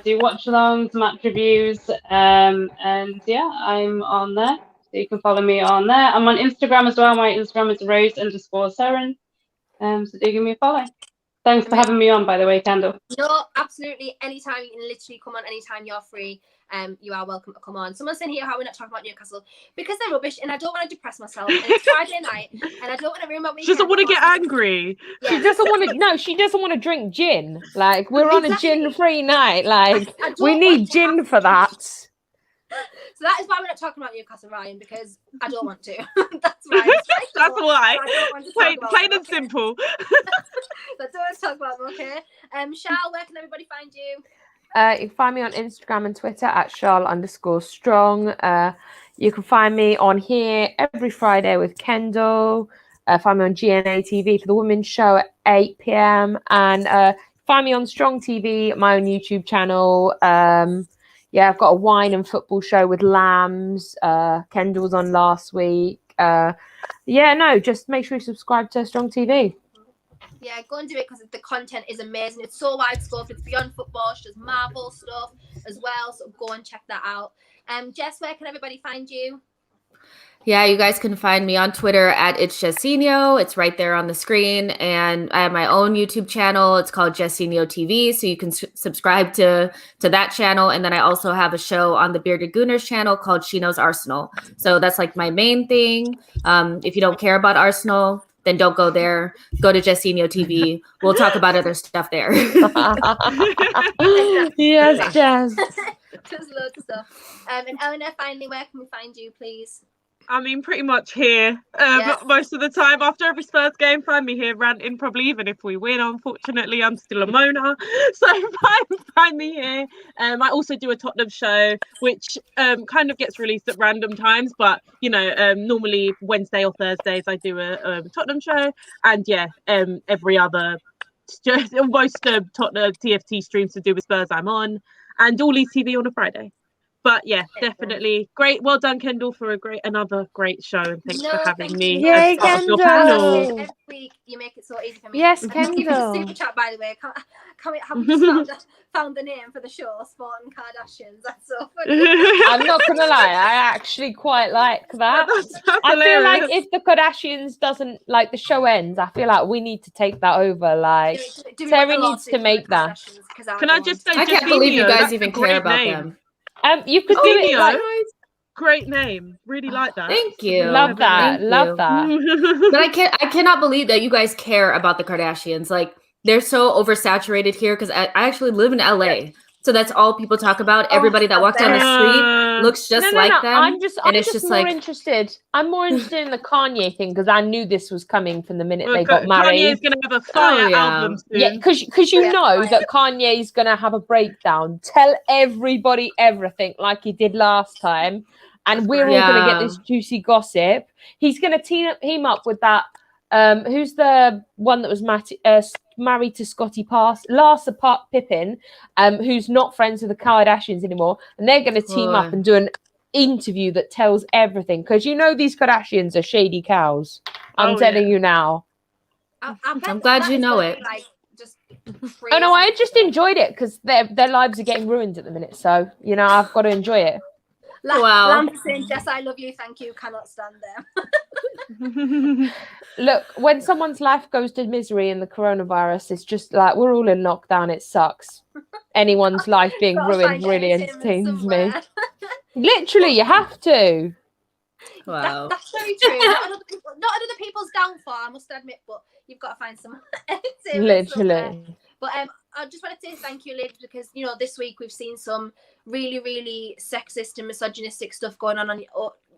Do watch-alongs, match reviews, and yeah, I'm on there. So you can follow me on there. I'm on Instagram as well. My Instagram is Rose_Seren. So do give me a follow. Thanks for having me on, by the way, Kendall. No, absolutely. Anytime. You can literally come on anytime you're free. You are welcome to come on. Someone's saying here how we're not talking about Newcastle because they're rubbish and I don't want to depress myself. And it's Friday night and I don't want to ruin my weekend. She doesn't want to get angry. Yeah. She doesn't want to drink gin. Like we're on a gin-free night. Like we need gin for that. So that is why we're not talking about Newcastle, Ryan, because I don't want to. That's why. That's why. Plain and simple. Let's always talk about them, okay? Charles, where can everybody find you? You can find me on Instagram and Twitter at Charl_strong. You can find me on here every Friday with Kendall. Find me on GNA TV for the women's show at 8 p.m. And find me on Strong TV, my own YouTube channel. I've got a wine and football show with Lambs. Kendall was on last week. Just make sure you subscribe to Strong TV. Yeah, go and do it because the content is amazing. It's so wide scope. It's beyond football. She does Marvel stuff as well. So go and check that out. Jess, where can everybody find you? Yeah, you guys can find me on Twitter at It's Jessinho. It's right there on the screen. And I have my own YouTube channel. It's called Jessinho TV. So you can subscribe to that channel. And then I also have a show on the Bearded Gooners channel called She Knows Arsenal. So that's like my main thing. If you don't care about Arsenal, then don't go there. Go to Jessinho TV. We'll talk about other stuff there. Yes, Jess. There's loads of stuff. And Eleanor, finally, where can we find you, please? I mean, pretty much here most of the time. After every Spurs game, find me here ranting, probably even if we win. Unfortunately, I'm still a moaner. So find me here. I also do a Tottenham show, which kind of gets released at random times. But, normally Wednesday or Thursdays, I do a Tottenham show. And, every other, most Tottenham TFT streams to do with Spurs I'm on. And All League TV on a Friday. But yeah, definitely great. Well done, Kendall, for another great show, and thanks for having me. Yay, Kendall! Every week you make it so easy for me. Yes, Kendall. Give us a super chat, by the way. Have we just found the name for the show, Sporting Kardashians? That's so funny. I'm not gonna lie, I actually quite like that. I feel like if the Kardashians doesn't like the show ends, I feel like we need to take that over. Like Terry needs to make that. Can I just say, I can't believe you guys even care about them. You could do it like great name. Really like that. Thank you. Love that. Love that. But I cannot believe that you guys care about the Kardashians. Like, they're so oversaturated here because I actually live in LA. So that's all people talk about. Everybody that walks down the street looks just like them. I'm just more interested. I'm more interested in the Kanye thing because I knew this was coming from the minute they got married. Kanye's going to have a fire album soon. Yeah, because you know that Kanye's going to have a breakdown. Tell everybody everything like he did last time. And we're all going to get this juicy gossip. He's going to team up with that. Who's the one that was married to Scotty Larsa Pippen, who's not friends with the Kardashians anymore, and they're going to team up and do an interview that tells everything because these Kardashians are shady cows. I'm telling you now. I'm glad you know it. Oh no, I just enjoyed it because their lives are getting ruined at the minute. So I've got to enjoy it. Wow. Lamb saying, Jess, I love you, thank you, cannot stand them. Look, when someone's life goes to misery in the coronavirus, it's just like we're all in lockdown. It sucks. Anyone's life being ruined really entertains me. Literally, you have to. Wow. That's very true. Not other people's downfall, I must admit, but you've got to find some entertainment somewhere. Literally. But I just want to say thank you, ladies, because this week we've seen some really, really sexist and misogynistic stuff going on the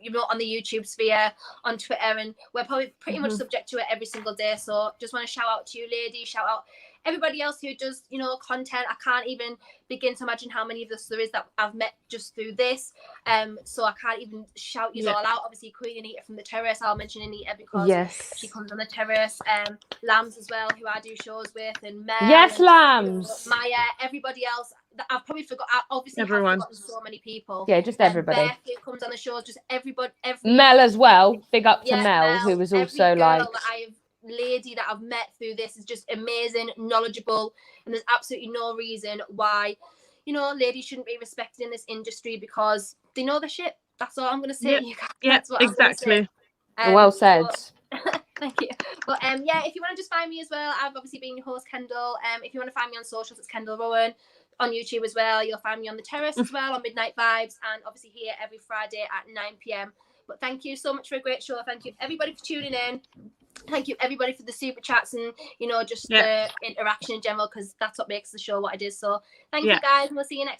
YouTube sphere, on Twitter, and we're probably pretty much subject to it every single day. So just want to shout out to you, ladies, shout out everybody else who does content. I can't even begin to imagine how many of us there is that I've met just through this. So I can't even shout you all out. Obviously, Queen Anita from the Terrace, I'll mention Anita because she comes on the Terrace. Lambs as well, who I do shows with, and Mel. Yes, Lambs. Maya, everybody else. I've probably forgot. Obviously, I've forgotten so many people. Yeah, just everybody. Beth, who comes on the shows, just everybody. Mel as well. Big up to Mel, who was also lady that I've met through this is just amazing, knowledgeable, and there's absolutely no reason why ladies shouldn't be respected in this industry because they know the shit. That's all I'm gonna say. That's what exactly. Well said. Thank you. But if you want to just find me as well, I've obviously been your host, Kendall. If you want to find me on socials, it's Kendall Rowan. On YouTube as well, you'll find me on the Terrace as well on Midnight Vibes, and obviously here every Friday at 9 p.m. But thank you so much for a great show. Thank you everybody for tuning in. Thank you everybody for the super chats and just the interaction in general, because that's what makes the show what it is. So thank you guys, and we'll see you next week.